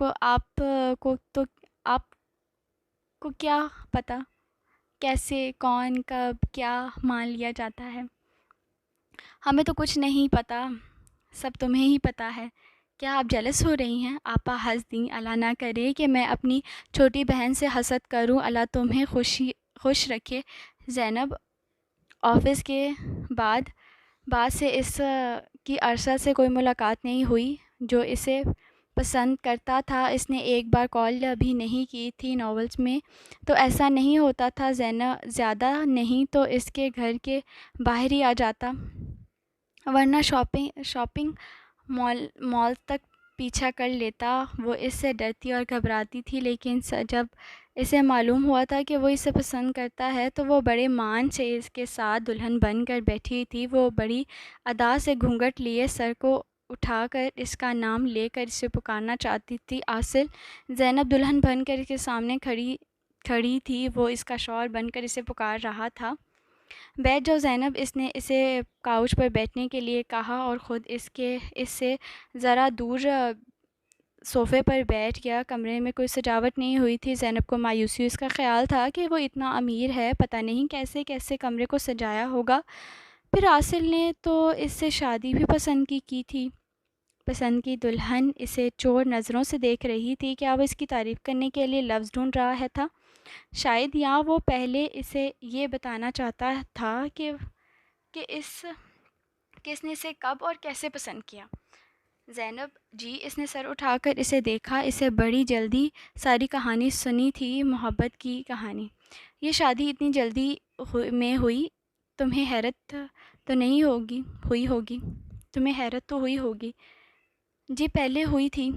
Speaker 1: کو کیا پتا کیسے، کون، کب، کیا مان لیا جاتا ہے؟ ہمیں تو کچھ نہیں پتا، سب تمہیں ہی پتا ہے۔ کیا آپ جیلس ہو رہی ہیں؟ آپا ہنس دیں۔ اللہ نہ کرے کہ میں اپنی چھوٹی بہن سے حسد کروں، اللہ تمہیں خوش رکھے۔ زینب آفس کے بعد سے اس کی عرصہ سے کوئی ملاقات نہیں ہوئی۔ جو اسے پسند کرتا تھا اس نے ایک بار کال بھی نہیں کی تھی۔ ناولز میں تو ایسا نہیں ہوتا تھا، زیادہ نہیں تو اس کے گھر کے باہر ہی آ جاتا، ورنہ شاپنگ مال تک پیچھا کر لیتا۔ وہ اس سے ڈرتی اور گھبراتی تھی، لیکن جب اسے معلوم ہوا تھا کہ وہ اسے پسند کرتا ہے تو وہ بڑے مان سے اس کے ساتھ دلہن بن کر بیٹھی تھی۔ وہ بڑی ادا سے گھونگھٹ لیے سر کو اٹھا کر اس کا نام لے کر اسے پکارنا چاہتی تھی۔ عاصل زینب دلہن بن کر اس کے سامنے کھڑی تھی، وہ اس کا شوہر بن کر اسے پکار رہا تھا۔ بیٹھ جاؤ زینب، اس نے اسے کاؤچ پر بیٹھنے کے لیے کہا اور خود اس سے ذرا دور صوفے پر بیٹھ گیا۔ کمرے میں کوئی سجاوٹ نہیں ہوئی تھی۔ زینب کو مایوسی اس کا خیال تھا کہ وہ اتنا امیر ہے، پتہ نہیں کیسے کیسے کمرے کو سجایا ہوگا۔ پھر عاصل نے تو اس سے شادی بھی پسند کی تھی۔ پسند کی دلہن اسے چور نظروں سے دیکھ رہی تھی۔ کیا وہ اس کی تعریف کرنے کے لیے لفظ ڈھونڈ رہا تھا؟ شاید، یا وہ پہلے اسے یہ بتانا چاہتا تھا کہ اس نے اسے کب اور کیسے پسند کیا۔ زینب جی، اس نے سر اٹھا کر اسے دیکھا۔ اسے بڑی جلدی ساری کہانی سنی تھی، محبت کی کہانی۔ یہ شادی اتنی جلدی میں ہوئی، تمہیں حیرت تو نہیں ہوئی ہوگی؟ تمہیں حیرت تو ہوئی ہوگی؟ جی پہلے ہوئی تھی۔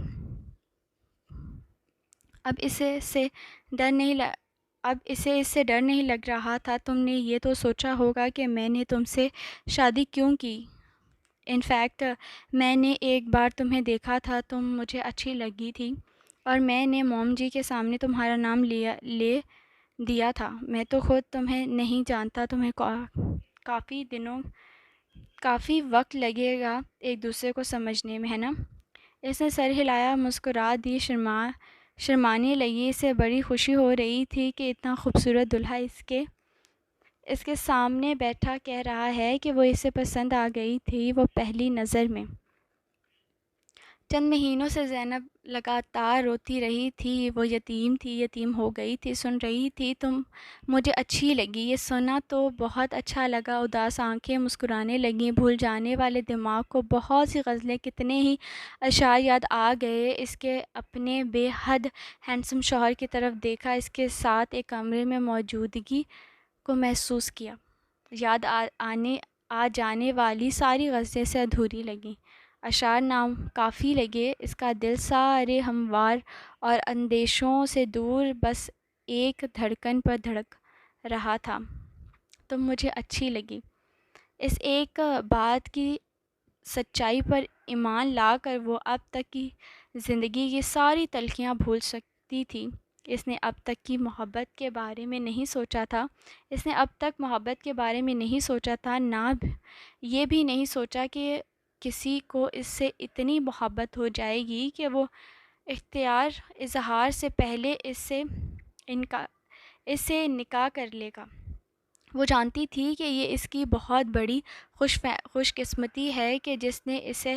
Speaker 1: اب اسے اس سے ڈر نہیں لگ رہا تھا۔ تم نے یہ تو سوچا ہوگا کہ میں نے تم سے شادی کیوں کی؟ انفیکٹ میں نے ایک بار تمہیں دیکھا تھا، تم مجھے اچھی لگی تھی اور میں نے موم جی کے سامنے تمہارا نام لے دیا تھا۔ میں تو خود تمہیں نہیں جانتا، تمہیں کافی وقت لگے گا ایک دوسرے کو سمجھنے میں، ہے نا؟ اس نے سر ہلایا، مسکرا دی، شرمانے لگی۔ اسے بڑی خوشی ہو رہی تھی کہ اتنا خوبصورت دلہا اس کے سامنے بیٹھا کہہ رہا ہے کہ وہ اسے پسند آ گئی تھی، وہ پہلی نظر میں۔ چند مہینوں سے زینب لگاتار روتی رہی تھی۔ وہ یتیم ہو گئی تھی۔ سن رہی تھی، تم مجھے اچھی لگی۔ یہ سنا تو بہت اچھا لگا۔ اداس آنکھیں مسکرانے لگیں۔ بھول جانے والے دماغ کو بہت سی غزلیں، کتنے ہی اشعار یاد آ گئے۔ اس کے اپنے بے حد ہینڈسم شوہر کی طرف دیکھا، اس کے ساتھ ایک کمرے میں موجودگی کو محسوس کیا۔ یاد آ جانے والی ساری غزلیں سے ادھوری لگیں، اشعار ناکافی لگے۔ اس کا دل سارے ہموار اور اندیشوں سے دور بس ایک دھڑکن پر دھڑک رہا تھا، تم مجھے اچھی لگی۔ اس ایک بات کی سچائی پر ایمان لا کر وہ اب تک کی زندگی کی ساری تلخیاں بھول سکتی تھی۔ اس نے اب تک محبت کے بارے میں نہیں سوچا تھا، نہ یہ بھی نہیں سوچا کہ کسی کو اس سے اتنی محبت ہو جائے گی کہ وہ اظہار سے پہلے اس سے نکاح کر لے گا۔ وہ جانتی تھی کہ یہ اس کی بہت بڑی خوش قسمتی ہے کہ جس نے اسے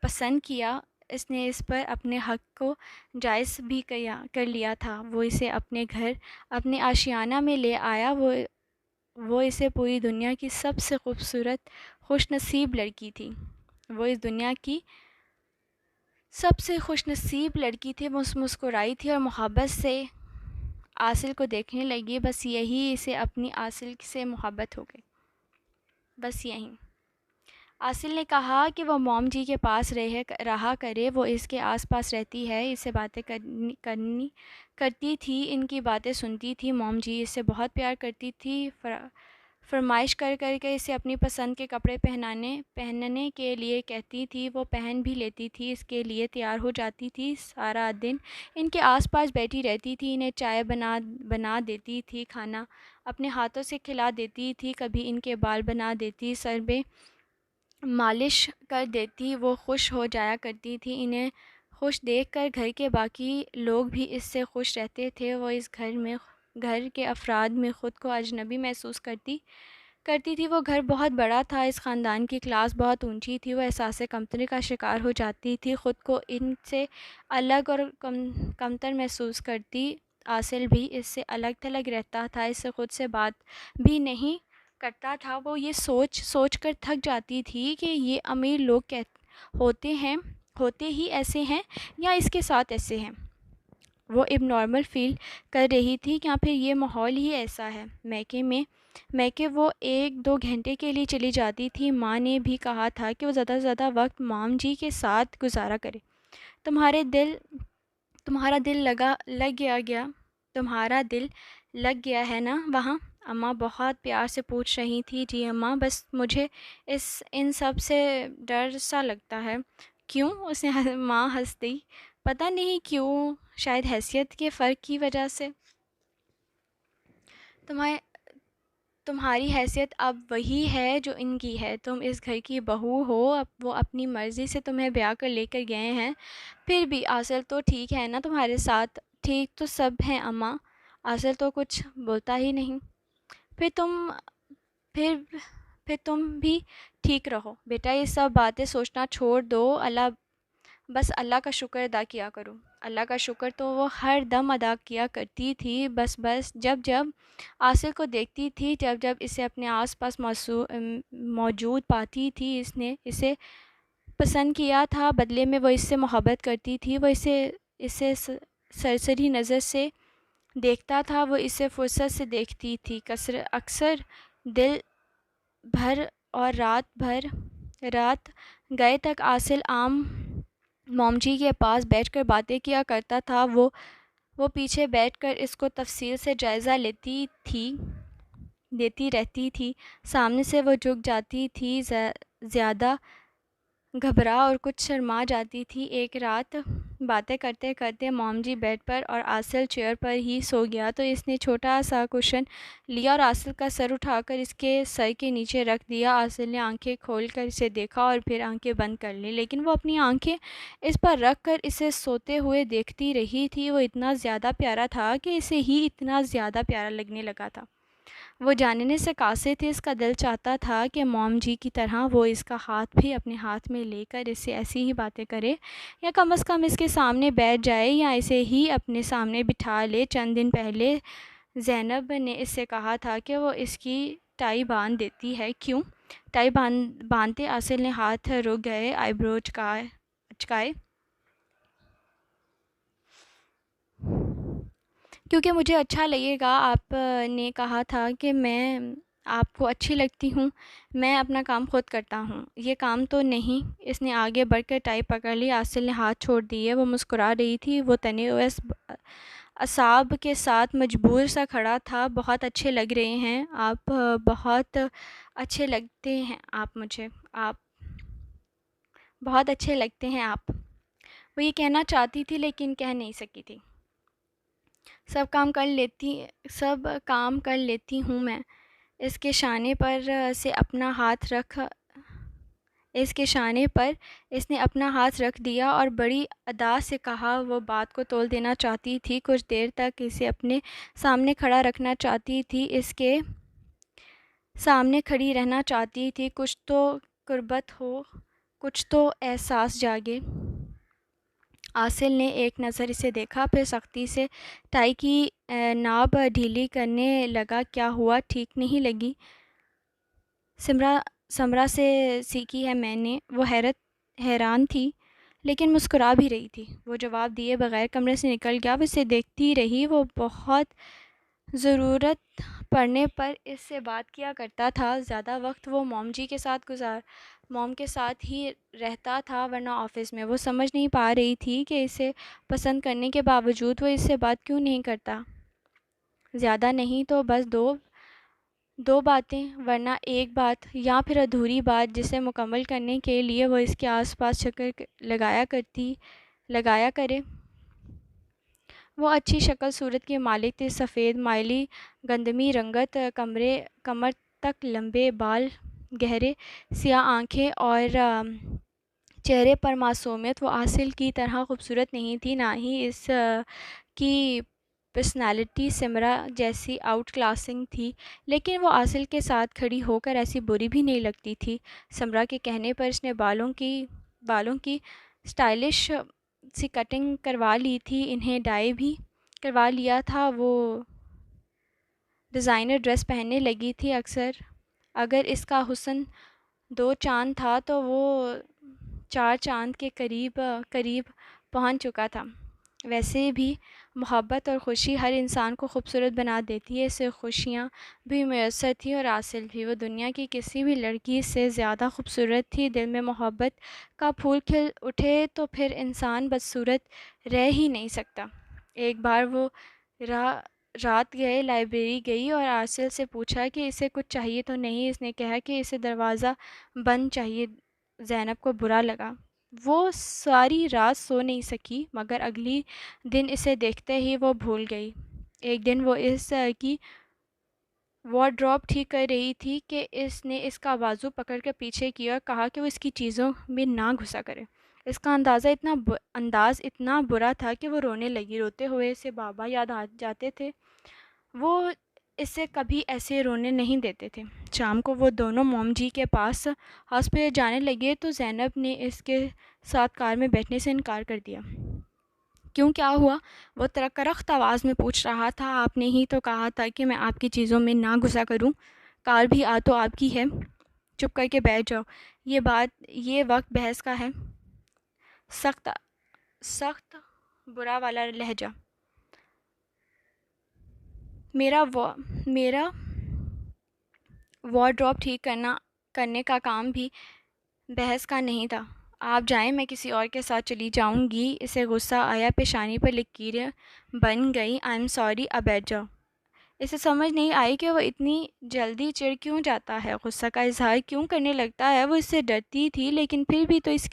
Speaker 1: پسند کیا، اس نے اس پر اپنے حق کو جائز بھی کر لیا تھا۔ وہ اسے اپنے گھر، اپنے آشیانہ میں لے آیا۔ وہ اسے پوری دنیا کی سب سے خوبصورت، خوش نصیب لڑکی تھی۔ وہ اس دنیا کی سب سے خوش نصیب لڑکی تھی۔ وہ مسکرائی تھی اور محبت سے عاصل کو دیکھنے لگی۔ بس یہی، اسے اپنی عاصل سے محبت ہو گئی، بس یہی۔ عاصل نے کہا کہ وہ موم جی کے پاس رہا کرے، وہ اس کے آس پاس رہتی ہے، اس سے باتیں کرتی تھی، ان کی باتیں سنتی تھی۔ موم جی اس سے بہت پیار کرتی تھی، فرمائش کر کے اسے اپنی پسند کے کپڑے پہننے کے لیے کہتی تھی، وہ پہن بھی لیتی تھی، اس کے لیے تیار ہو جاتی تھی، سارا دن ان کے آس پاس بیٹھی رہتی تھی، انہیں چائے بنا دیتی تھی، کھانا اپنے ہاتھوں سے کھلا دیتی تھی، کبھی ان کے بال بنا دیتی، سر میں مالش کر دیتی۔ وہ خوش ہو جایا کرتی تھی۔ انہیں خوش دیکھ کر گھر کے باقی لوگ بھی اس سے خوش رہتے تھے۔ وہ اس گھر کے افراد میں خود کو اجنبی محسوس کرتی تھی۔ وہ گھر بہت بڑا تھا، اس خاندان کی کلاس بہت اونچی تھی۔ وہ احساس کمتری کا شکار ہو جاتی تھی، خود کو ان سے الگ اور کمتر محسوس کرتی۔ عاصل بھی اس سے الگ تھلگ رہتا تھا، اس سے خود سے بات بھی نہیں کرتا تھا۔ وہ یہ سوچ کر تھک جاتی تھی کہ یہ امیر لوگ ہوتے ہی ایسے ہیں یا اس کے ساتھ ایسے ہیں۔ وہ اب نارمل فیل کر رہی تھی یا پھر یہ ماحول ہی ایسا ہے میکے وہ 1-2 گھنٹے کے لیے چلی جاتی تھی۔ ماں نے بھی کہا تھا کہ وہ زیادہ سے زیادہ وقت مام جی کے ساتھ گزارا کرے۔ تمہارے دل تمہارا دل تمہارا دل لگ گیا ہے نا وہاں؟ اماں بہت پیار سے پوچھ رہی تھی۔ جی اماں، بس مجھے ان سب سے ڈر سا لگتا ہے۔ کیوں؟ ماں ہنس دی۔ پتہ نہیں کیوں، شاید حیثیت کے فرق کی وجہ سے۔ تمہیں تمہاری حیثیت اب وہی ہے جو ان کی ہے۔ تم اس گھر کی بہو ہو، اب وہ اپنی مرضی سے تمہیں بیاہ کر لے کر گئے ہیں۔ پھر بھی عاصل تو ٹھیک ہے نا تمہارے ساتھ؟ ٹھیک تو سب ہیں اماں، عاصل تو کچھ بولتا ہی نہیں۔ پھر تم پھر پھر تم بھی ٹھیک رہو بیٹا، یہ سب باتیں سوچنا چھوڑ دو۔ بس اللہ کا شکر ادا کیا کرو۔ اللہ کا شکر تو وہ ہر دم ادا کیا کرتی تھی۔ بس جب جب عاصل کو دیکھتی تھی، جب جب اسے اپنے آس پاس موجود پاتی تھی، اس نے اسے پسند کیا تھا، بدلے میں وہ اس سے محبت کرتی تھی۔ وہ اسے سرسری نظر سے دیکھتا تھا، وہ اسے فرصت سے دیکھتی تھی۔ اکثر دل بھر اور رات گئے تک عاصل موم جی کے پاس بیٹھ کر باتیں کیا کرتا تھا۔ وہ پیچھے بیٹھ کر اس کو تفصیل سے جائزہ دیتی رہتی تھی۔ سامنے سے وہ جھک جاتی تھی، زیادہ گھبرا اور کچھ شرما جاتی تھی۔ ایک رات باتیں کرتے کرتے موم جی بیڈ پر اور عاصل چیئر پر ہی سو گیا تو اس نے چھوٹا سا کشن لیا اور عاصل کا سر اٹھا کر اس کے سر کے نیچے رکھ دیا۔ عاصل نے آنکھیں کھول کر اسے دیکھا اور پھر آنکھیں بند کر لی، لیکن وہ اپنی آنکھیں اس پر رکھ کر اسے سوتے ہوئے دیکھتی رہی تھی۔ وہ اتنا زیادہ پیارا تھا کہ اسے ہی اتنا زیادہ پیارا لگنے لگا تھا۔ وہ جاننے سے قاصر تھی، اس کا دل چاہتا تھا کہ موم جی کی طرح وہ اس کا ہاتھ بھی اپنے ہاتھ میں لے کر اس سے ایسی ہی باتیں کرے، یا کم از کم اس کے سامنے بیٹھ جائے یا اسے ہی اپنے سامنے بٹھا لے۔ چند دن پہلے زینب نے اس سے کہا تھا کہ وہ اس کی ٹائی باندھ دیتی ہے۔ کیوں؟ ٹائی باندھتے عاصل نے ہاتھ رک گئے، آئی برو اچکائے۔ کیونکہ مجھے اچھا لگے گا۔ آپ نے کہا تھا کہ میں آپ کو اچھی لگتی ہوں، میں اپنا کام خود کرتا ہوں، یہ کام تو نہیں؟ اس نے آگے بڑھ کر ٹائی پکڑ لی۔ عاصل نے ہاتھ چھوڑ دیے۔ وہ مسکرا رہی تھی، وہ تنے ہوئے اعصاب کے ساتھ مجبور سا کھڑا تھا۔ بہت اچھے لگ رہے ہیں آپ، بہت اچھے لگتے ہیں آپ مجھے، آپ بہت اچھے لگتے ہیں آپ۔ وہ یہ کہنا چاہتی تھی لیکن کہہ نہیں سکی تھی۔ سب کام کر لیتی ہوں میں۔ اس کے شانے پر اس نے اپنا ہاتھ رکھ دیا اور بڑی ادا سے کہا۔ وہ بات کو تول دینا چاہتی تھی، کچھ دیر تک اسے اپنے سامنے کھڑا رکھنا چاہتی تھی، اس کے سامنے کھڑی رہنا چاہتی تھی۔ کچھ تو قربت ہو، کچھ تو احساس جاگے۔ عاصل نے ایک نظر اسے دیکھا، پھر سختی سے ٹائی کی ناب ڈھیلی کرنے لگا۔ کیا ہوا؟ ٹھیک نہیں لگی؟ سمرا سے سیکھی ہے میں نے۔ وہ حیران تھی لیکن مسکرا بھی رہی تھی۔ وہ جواب دیے بغیر کمرے سے نکل گیا۔ وہ اسے دیکھتی رہی۔ وہ بہت ضرورت پڑنے پر اس سے بات کیا کرتا تھا۔ زیادہ وقت وہ موم کے ساتھ ہی رہتا تھا، ورنہ آفس میں۔ وہ سمجھ نہیں پا رہی تھی کہ اسے پسند کرنے کے باوجود وہ اس سے بات کیوں نہیں کرتا۔ زیادہ نہیں تو بس دو باتیں، ورنہ ایک بات یا پھر ادھوری بات جسے مکمل کرنے کے لیے وہ اس کے آس پاس چکر لگایا کرے۔ وہ اچھی شکل صورت کے مالک تھے، سفید مائلی گندمی رنگت، کمر تک لمبے بال، گہرے سیاہ آنکھیں اور چہرے پر معصومیت۔ وہ عاصل کی طرح خوبصورت نہیں تھی، نہ ہی اس کی پرسنالٹی سمرا جیسی آؤٹ کلاسنگ تھی، لیکن وہ عاصل کے ساتھ کھڑی ہو کر ایسی بری بھی نہیں لگتی تھی۔ سمرا کے کہنے پر اس نے بالوں کی سٹائلش سی کٹنگ کروا لی تھی، انہیں ڈائی بھی کروا لیا تھا۔ وہ ڈیزائنر ڈریس پہننے لگی تھی۔ اگر اس کا حسن 2 چاند تھا تو وہ 4 چاند کے قریب پہنچ چکا تھا۔ ویسے بھی محبت اور خوشی ہر انسان کو خوبصورت بنا دیتی ہے، اسے خوشیاں بھی میسر تھیں اور حاصل بھی۔ وہ دنیا کی کسی بھی لڑکی سے زیادہ خوبصورت تھی۔ دل میں محبت کا پھول کھل اٹھے تو پھر انسان بدصورت رہ ہی نہیں سکتا۔ ایک بار وہ رات گئے لائبریری گئی اور عاصل سے پوچھا کہ اسے کچھ چاہیے تو نہیں۔ اس نے کہا کہ اسے دروازہ بند چاہیے۔ زینب کو برا لگا، وہ ساری رات سو نہیں سکی، مگر اگلی دن اسے دیکھتے ہی وہ بھول گئی۔ ایک دن وہ اس کی وارڈروب ٹھیک کر رہی تھی کہ اس نے اس کا بازو پکڑ کر پیچھے کیا اور کہا کہ وہ اس کی چیزوں میں نہ گھسا کرے۔ اس کا انداز اتنا برا تھا کہ وہ رونے لگی۔ روتے ہوئے اسے بابا یاد آ جاتے تھے، وہ اسے کبھی ایسے رونے نہیں دیتے تھے۔ شام کو وہ دونوں موم جی کے پاس ہاسپٹل جانے لگے تو زینب نے اس کے ساتھ کار میں بیٹھنے سے انکار کر دیا۔ کیوں، کیا ہوا؟ وہ کرخت آواز میں پوچھ رہا تھا۔ آپ نے ہی تو کہا تھا کہ میں آپ کی چیزوں میں نہ گھسا کروں۔ کار بھی تو آپ کی ہے۔ چپ کر کے بیٹھ جاؤ، یہ وقت بحث کا ہے۔ سخت برا والا لہجہ۔ میرا وارڈروب ٹھیک کرنے کا کام بھی بحث کا نہیں تھا۔ آپ جائیں، میں کسی اور کے ساتھ چلی جاؤں گی۔ اسے غصہ آیا، پیشانی پر لکیریں بن گئی۔ آئی ایم سوری، اب بیٹھ جاؤ۔ اسے سمجھ نہیں آئی کہ وہ اتنی جلدی چڑ کیوں جاتا ہے، غصہ کا اظہار کیوں کرنے لگتا ہے۔ وہ اس سے ڈرتی تھی، لیکن پھر بھی تو اس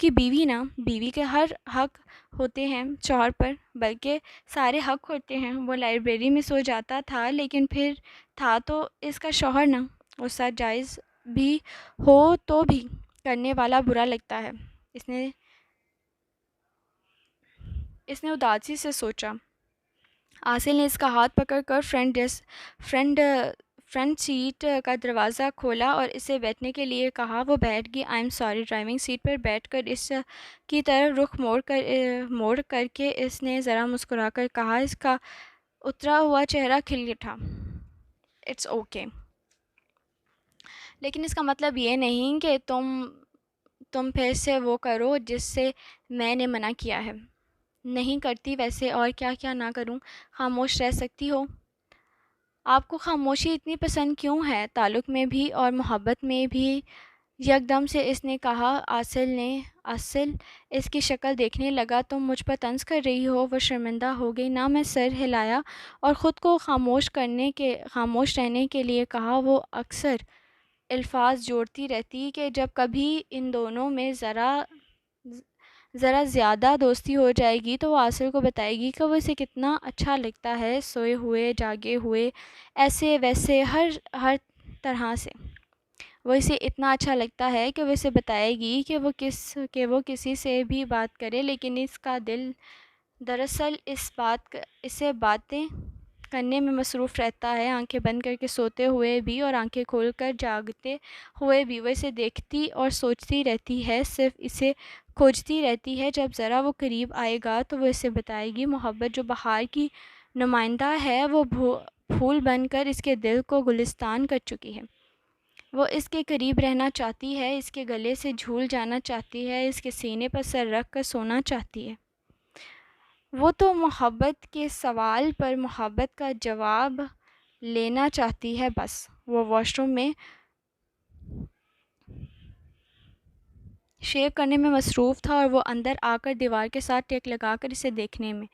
Speaker 1: کی بیوی نا۔ بیوی کے ہر حق ہوتے ہیں شوہر پر، بلکہ سارے حق ہوتے ہیں۔ وہ لائبریری میں سو جاتا تھا، لیکن پھر تھا تو اس کا شوہر نا۔ غصہ جائز بھی ہو تو بھی کرنے والا برا لگتا ہے۔ اس نے اداسی سے سوچا۔ عاصل نے اس کا ہاتھ پکڑ کر فرنٹ سیٹ کا دروازہ کھولا اور اسے بیٹھنے کے لیے کہا۔ وہ بیٹھ گئی۔ I am sorry. Driving seat پر بیٹھ کر اس کی طرف رخ موڑ کر کے اس نے ذرا مسکرا کر کہا۔ اس کا اترا ہوا چہرہ کھل اٹھا۔ اٹس اوکے، لیکن اس کا مطلب یہ نہیں کہ تم پھر سے وہ کرو جس سے میں نے منع کیا ہے۔ نہیں کرتی، ویسے اور کیا نہ کروں؟ خاموش رہ سکتی ہو؟ آپ کو خاموشی اتنی پسند کیوں ہے؟ تعلق میں بھی اور محبت میں بھی؟ یکدم سے اس نے کہا۔ عاصل اس کی شکل دیکھنے لگا۔ تم مجھ پر طنز کر رہی ہو؟ وہ شرمندہ ہو گئی۔ نہ، میں سر ہلایا اور خود کو خاموش رہنے کے لیے کہا۔ وہ اکثر الفاظ جوڑتی رہتی کہ جب کبھی ان دونوں میں ذرا زیادہ دوستی ہو جائے گی تو وہ عاصل کو بتائے گی کہ وہ اسے کتنا اچھا لگتا ہے، سوئے ہوئے، جاگے ہوئے، ایسے ویسے، ہر طرح سے۔ وہ اسے اتنا اچھا لگتا ہے کہ وہ اسے بتائے گی کہ وہ کسی سے بھی بات کرے، لیکن اس کا دل دراصل اسے باتیں کرنے میں مصروف رہتا ہے، آنکھیں بند کر کے سوتے ہوئے بھی اور آنکھیں کھول کر جاگتے ہوئے بھی۔ وہ اسے دیکھتی اور سوچتی رہتی ہے، صرف اسے کھوجتی رہتی ہے۔ جب ذرا وہ قریب آئے گا تو وہ اسے بتائے گی۔ محبت جو بہار کی نمائندہ ہے، وہ پھول بن کر اس کے دل کو گلستان کر چکی ہے۔ وہ اس کے قریب رہنا چاہتی ہے، اس کے گلے سے جھول جانا چاہتی ہے، اس کے سینے پر سر رکھ کر سونا چاہتی ہے۔ وہ تو محبت کے سوال پر محبت کا جواب لینا چاہتی ہے، بس۔ وہ واش روم میں شیو کرنے میں مصروف تھا اور وہ اندر آ کر دیوار کے ساتھ ٹیک لگا کر اسے دیکھنے میں۔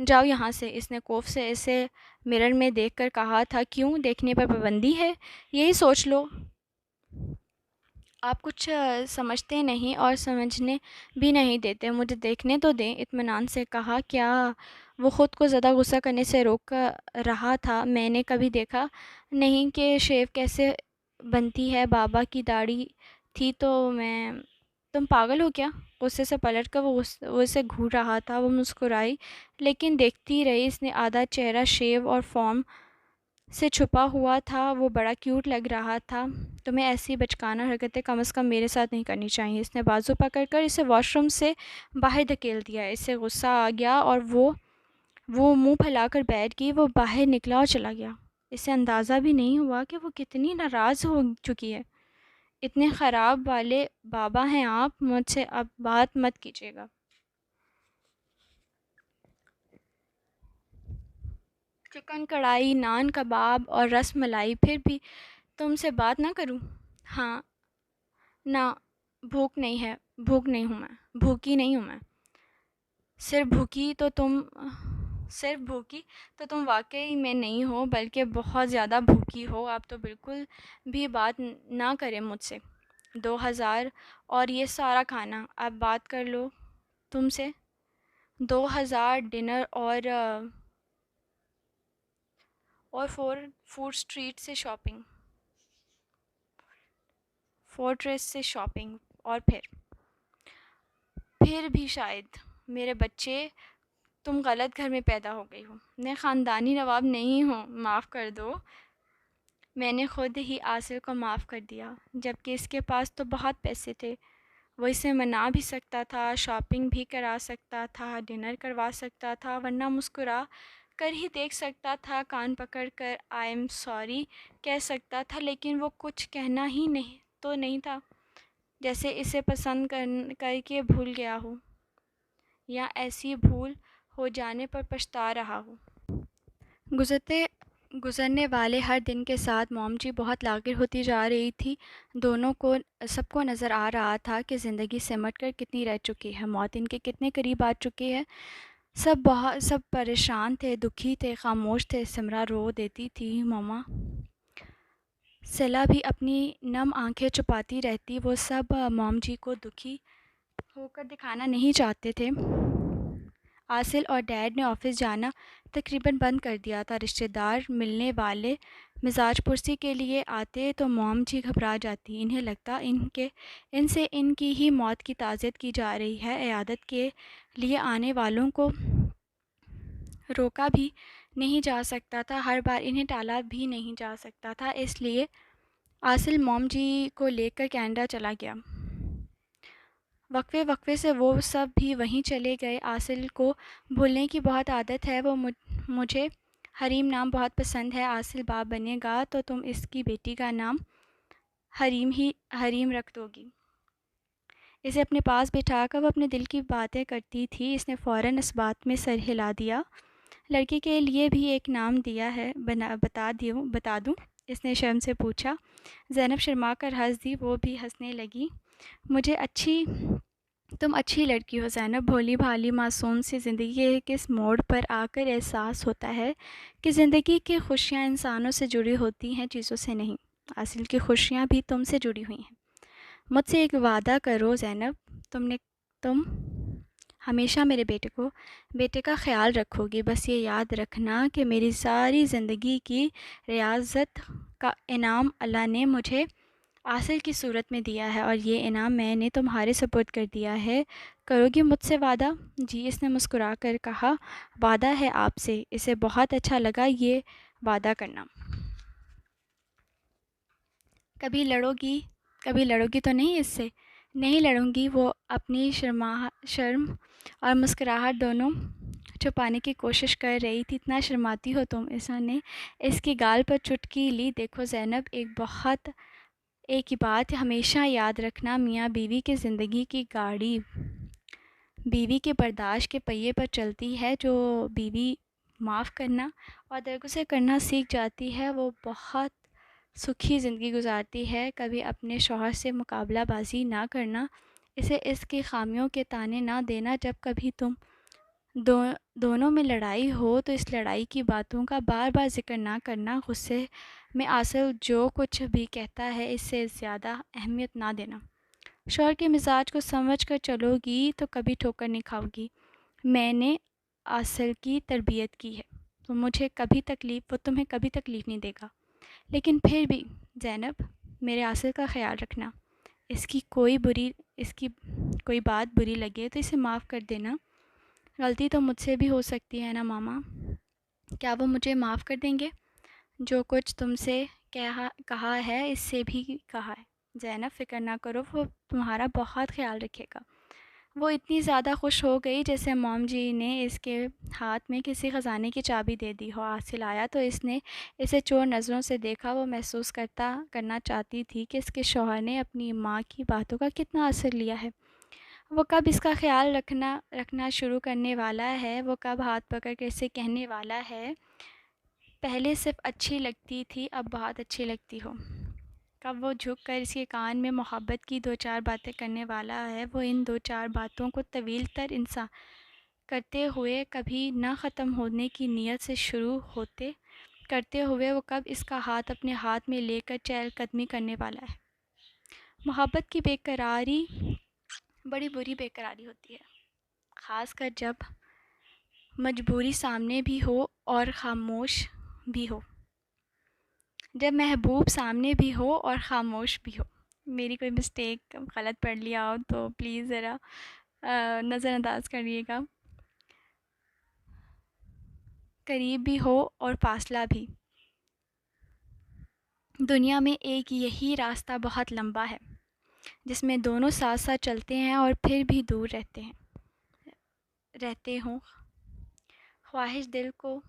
Speaker 1: جاؤ یہاں سے، اس نے خوف سے اسے مرر میں دیکھ کر کہا تھا۔ کیوں؟ دیکھنے پر پابندی ہے؟ یہی سوچ لو۔ آپ کچھ سمجھتے نہیں اور سمجھنے بھی نہیں دیتے، مجھے دیکھنے تو دیں، اطمینان سے کہا۔ کیا؟ وہ خود کو زیادہ غصہ کرنے سے روک رہا تھا۔ میں نے کبھی دیکھا نہیں کہ شیو کیسے بنتی ہے، بابا کی داڑھی تھی تو میں… تم پاگل ہو کیا؟ غصے سے پلٹ کر وہ اسے گھور رہا تھا۔ وہ مسکرائی لیکن دیکھتی رہی۔ اس نے آدھا چہرہ شیو اور فارم سے چھپا ہوا تھا، وہ بڑا کیوٹ لگ رہا تھا۔ تمہیں ایسی بچکانہ حرکتیں کم از کم میرے ساتھ نہیں کرنی چاہیے۔ اس نے بازو پکڑ کر اسے واش روم سے باہر دھکیل دیا۔ اسے غصہ آ گیا اور وہ منہ پھیلا کر بیٹھ گئی۔ وہ باہر نکلا اور چلا گیا۔ اسے اندازہ بھی نہیں ہوا کہ وہ کتنی ناراض ہو چکی ہے۔ اتنے خراب والے بابا ہیں آپ، مجھ سے اب بات مت کیجیے گا۔ چکن کڑھائی، نان کباب اور رس ملائی، پھر بھی تم سے بات نہ کروں؟ ہاں، نہ، بھوک نہیں ہوں میں، بھوکی نہیں ہوں میں۔ صرف بھوکی تو تم صرف بھوکی تو تم واقعی میں نہیں ہو، بلکہ بہت زیادہ بھوکی ہو۔ اب تو بالکل بھی بات نہ کرے مجھ سے۔ 2000 اور یہ سارا کھانا، اب بات کر لو تم سے۔ 2000 ڈنر اور فوڈ اسٹریٹ سے شاپنگ، فورٹریس سے شاپنگ، اور پھر بھی شاید میرے بچے تم غلط گھر میں پیدا ہو گئی ہو۔ میں خاندانی نواب نہیں ہوں، معاف کر دو۔ میں نے خود ہی عاصل کو معاف کر دیا، جبکہ اس کے پاس تو بہت پیسے تھے۔ وہ اسے منا بھی سکتا تھا، شاپنگ بھی کرا سکتا تھا، ڈنر کروا سکتا تھا، ورنہ مسکرا کر ہی دیکھ سکتا تھا، کان پکڑ کر آئی ایم سوری کہہ سکتا تھا، لیکن وہ کچھ کہنا ہی نہیں تھا، جیسے اسے پسند کر کے بھول گیا ہو، یا ایسی بھول ہو جانے پر پچھتا رہا ہو۔ گزرنے والے ہر دن کے ساتھ موم جی بہت لاغر ہوتی جا رہی تھی۔ سب کو نظر آ رہا تھا کہ زندگی سمٹ کر کتنی رہ چکی ہے، موت ان کے کتنے قریب آ چکی ہے۔ سب پریشان تھے، دکھی تھے، خاموش تھے۔ سمرا رو دیتی تھی، ماما۔ سلا بھی اپنی نم آنکھیں چھپاتی رہتی۔ وہ سب موم جی کو دکھی ہو کر دکھانا نہیں چاہتے تھے۔ عاصل اور ڈیڈ نے آفس جانا تقریباً بند کر دیا تھا۔ رشتہ دار ملنے والے مزاج پرسی کے لیے آتے تو موم جی گھبرا جاتی۔ انہیں لگتا ان سے ان کی ہی موت کی تعزیت کی جا رہی ہے۔ عیادت کے لیے آنے والوں کو روکا بھی نہیں جا سکتا تھا، ہر بار انہیں ٹالا بھی نہیں جا سکتا تھا، اس لیے عاصل موم جی کو لے کر کینیڈا چلا گیا۔ وقفے سے وہ سب بھی وہیں چلے گئے۔ عاصل کو بھولنے کی بہت عادت ہے۔ مجھے حریم نام بہت پسند ہے۔ عاصل باپ بنے گا تو تم اس کی بیٹی کا نام حریم رکھ دو گی۔ اسے اپنے پاس بٹھا کر وہ اپنے دل کی باتیں کرتی تھی۔ اس نے فوراً اس بات میں سر ہلا دیا۔ لڑکی کے لیے بھی ایک نام دیا ہے، بتا دوں؟ اس نے شرم سے پوچھا۔ زینب شرما کر ہنس دی۔ وہ بھی ہنسنے لگی۔ تم اچھی لڑکی ہو زینب، بھولی بھالی معصوم سی۔ زندگی کے کس موڑ پر آ کر احساس ہوتا ہے کہ زندگی کی خوشیاں انسانوں سے جڑی ہوتی ہیں، چیزوں سے نہیں۔ عاصل کی خوشیاں بھی تم سے جڑی ہوئی ہیں۔ مجھ سے ایک وعدہ کرو زینب، تم ہمیشہ میرے بیٹے کا خیال رکھو گی۔ بس یہ یاد رکھنا کہ میری ساری زندگی کی ریاضت کا انعام اللہ نے مجھے عاصل کی صورت میں دیا ہے، اور یہ انعام میں نے تمہارے سپرد کر دیا ہے۔ کرو گی مجھ سے وعدہ؟ جی، اس نے مسکرا کر کہا۔ وعدہ ہے آپ سے۔ اسے بہت اچھا لگا یہ وعدہ کرنا۔ کبھی لڑو گی تو نہیں اس سے؟ نہیں لڑوں گی۔ وہ اپنی شرم اور مسکراہٹ دونوں چھپانے کی کوشش کر رہی تھی۔ اتنا شرماتی ہو تم؟ اس نے اس کی گال پر چٹکی لی۔ دیکھو زینب، ایک ہی بات ہمیشہ یاد رکھنا، میاں بیوی کی زندگی کی گاڑی بیوی کے برداشت کے پہیے پر چلتی ہے۔ جو بیوی معاف کرنا اور درگزر کرنا سیکھ جاتی ہے، وہ بہت سکھی زندگی گزارتی ہے۔ کبھی اپنے شوہر سے مقابلہ بازی نہ کرنا، اسے اس کی خامیوں کے طعنے نہ دینا۔ جب کبھی تم دونوں میں لڑائی ہو تو اس لڑائی کی باتوں کا بار بار ذکر نہ کرنا۔ غصے میں عاصل جو کچھ بھی کہتا ہے اس سے زیادہ اہمیت نہ دینا۔ شوہر کے مزاج کو سمجھ کر چلو گی تو کبھی ٹھوکر نہیں کھاؤ گی۔ میں نے عاصل کی تربیت کی ہے، وہ تمہیں کبھی تکلیف نہیں دے گا۔ لیکن پھر بھی زینب، میرے عاصل کا خیال رکھنا۔ اس کی کوئی بات بری لگے تو اسے معاف کر دینا۔ غلطی تو مجھ سے بھی ہو سکتی ہے نا ماما؟ کیا وہ مجھے معاف کر دیں گے؟ جو کچھ تم سے کہا ہے اس سے بھی کہا ہے۔ زینب، فکر نہ کرو، وہ تمہارا بہت خیال رکھے گا۔ وہ اتنی زیادہ خوش ہو گئی جیسے موم جی نے اس کے ہاتھ میں کسی خزانے کی چابی دے دی ہو۔ عاصل آیا تو اس نے اسے چور نظروں سے دیکھا۔ وہ محسوس کرنا چاہتی تھی کہ اس کے شوہر نے اپنی ماں کی باتوں کا کتنا اثر لیا ہے۔ وہ کب اس کا خیال رکھنا شروع کرنے والا ہے، وہ کب ہاتھ پکڑ کر اسے کہنے والا ہے پہلے صرف اچھی لگتی تھی، اب بہت اچھی لگتی ہو۔ کب وہ جھک کر اس کے کان میں محبت کی دو چار باتیں کرنے والا ہے، وہ ان دو چار باتوں کو طویل تر انسان کرتے ہوئے کبھی نہ ختم ہونے کی نیت سے شروع ہوتے کرتے ہوئے وہ کب اس کا ہاتھ اپنے ہاتھ میں لے کر چہل قدمی کرنے والا ہے۔ محبت کی بیقراری بڑی بری بیقراری ہوتی ہے، خاص کر جب مجبوری سامنے بھی ہو اور خاموش بھی ہو، جب محبوب سامنے بھی ہو اور خاموش بھی ہو۔ میری کوئی مسٹیک غلط پڑھ لیا ہو تو پلیز ذرا نظر انداز کریے گا۔ قریب بھی ہو اور فاصلہ بھی، دنیا میں ایک یہی راستہ بہت لمبا ہے جس میں دونوں ساتھ ساتھ چلتے ہیں اور پھر بھی دور رہتے ہوں، خواہش دل کو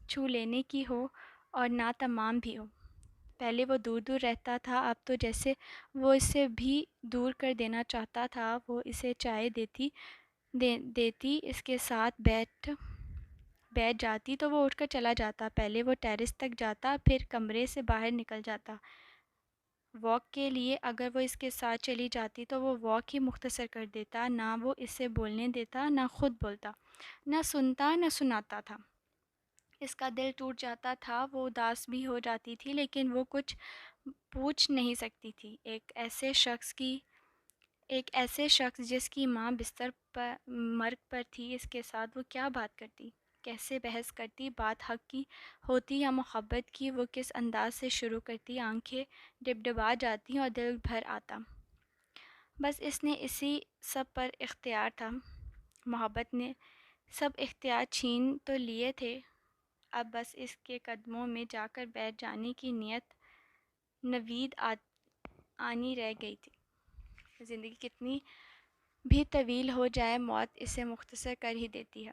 Speaker 1: چھو لینے کی ہو اور ناتمام بھی ہو۔ پہلے وہ دور دور رہتا تھا، اب تو جیسے وہ اسے بھی دور کر دینا چاہتا تھا۔ وہ اسے چائے دیتی اس کے ساتھ بیٹھ جاتی تو وہ اٹھ کر چلا جاتا۔ پہلے وہ ٹیرس تک جاتا، پھر کمرے سے باہر نکل جاتا واک کے لیے۔ اگر وہ اس کے ساتھ چلی جاتی تو وہ واک ہی مختصر کر دیتا، نہ وہ اسے بولنے دیتا، نہ خود بولتا، نہ سنتا نہ سناتا تھا۔ اس کا دل ٹوٹ جاتا تھا، وہ اداس بھی ہو جاتی تھی، لیکن وہ کچھ پوچھ نہیں سکتی تھی۔ ایک ایسے شخص جس کی ماں بستر پر مرگ پر تھی، اس کے ساتھ وہ کیا بات کرتی، کیسے بحث کرتی؟ بات حق کی ہوتی یا محبت کی؟ وہ کس انداز سے شروع کرتی؟ آنکھیں ڈبڈبا جاتی اور دل بھر آتا۔ بس اس نے اسی سب پر اختیار تھا۔ محبت نے سب اختیار چھین تو لیے تھے، اب بس اس کے قدموں میں جا کر بیٹھ جانے کی نیت نوید آنی رہ گئی تھی۔ زندگی کتنی بھی طویل ہو جائے، موت اسے مختصر کر ہی دیتی ہے۔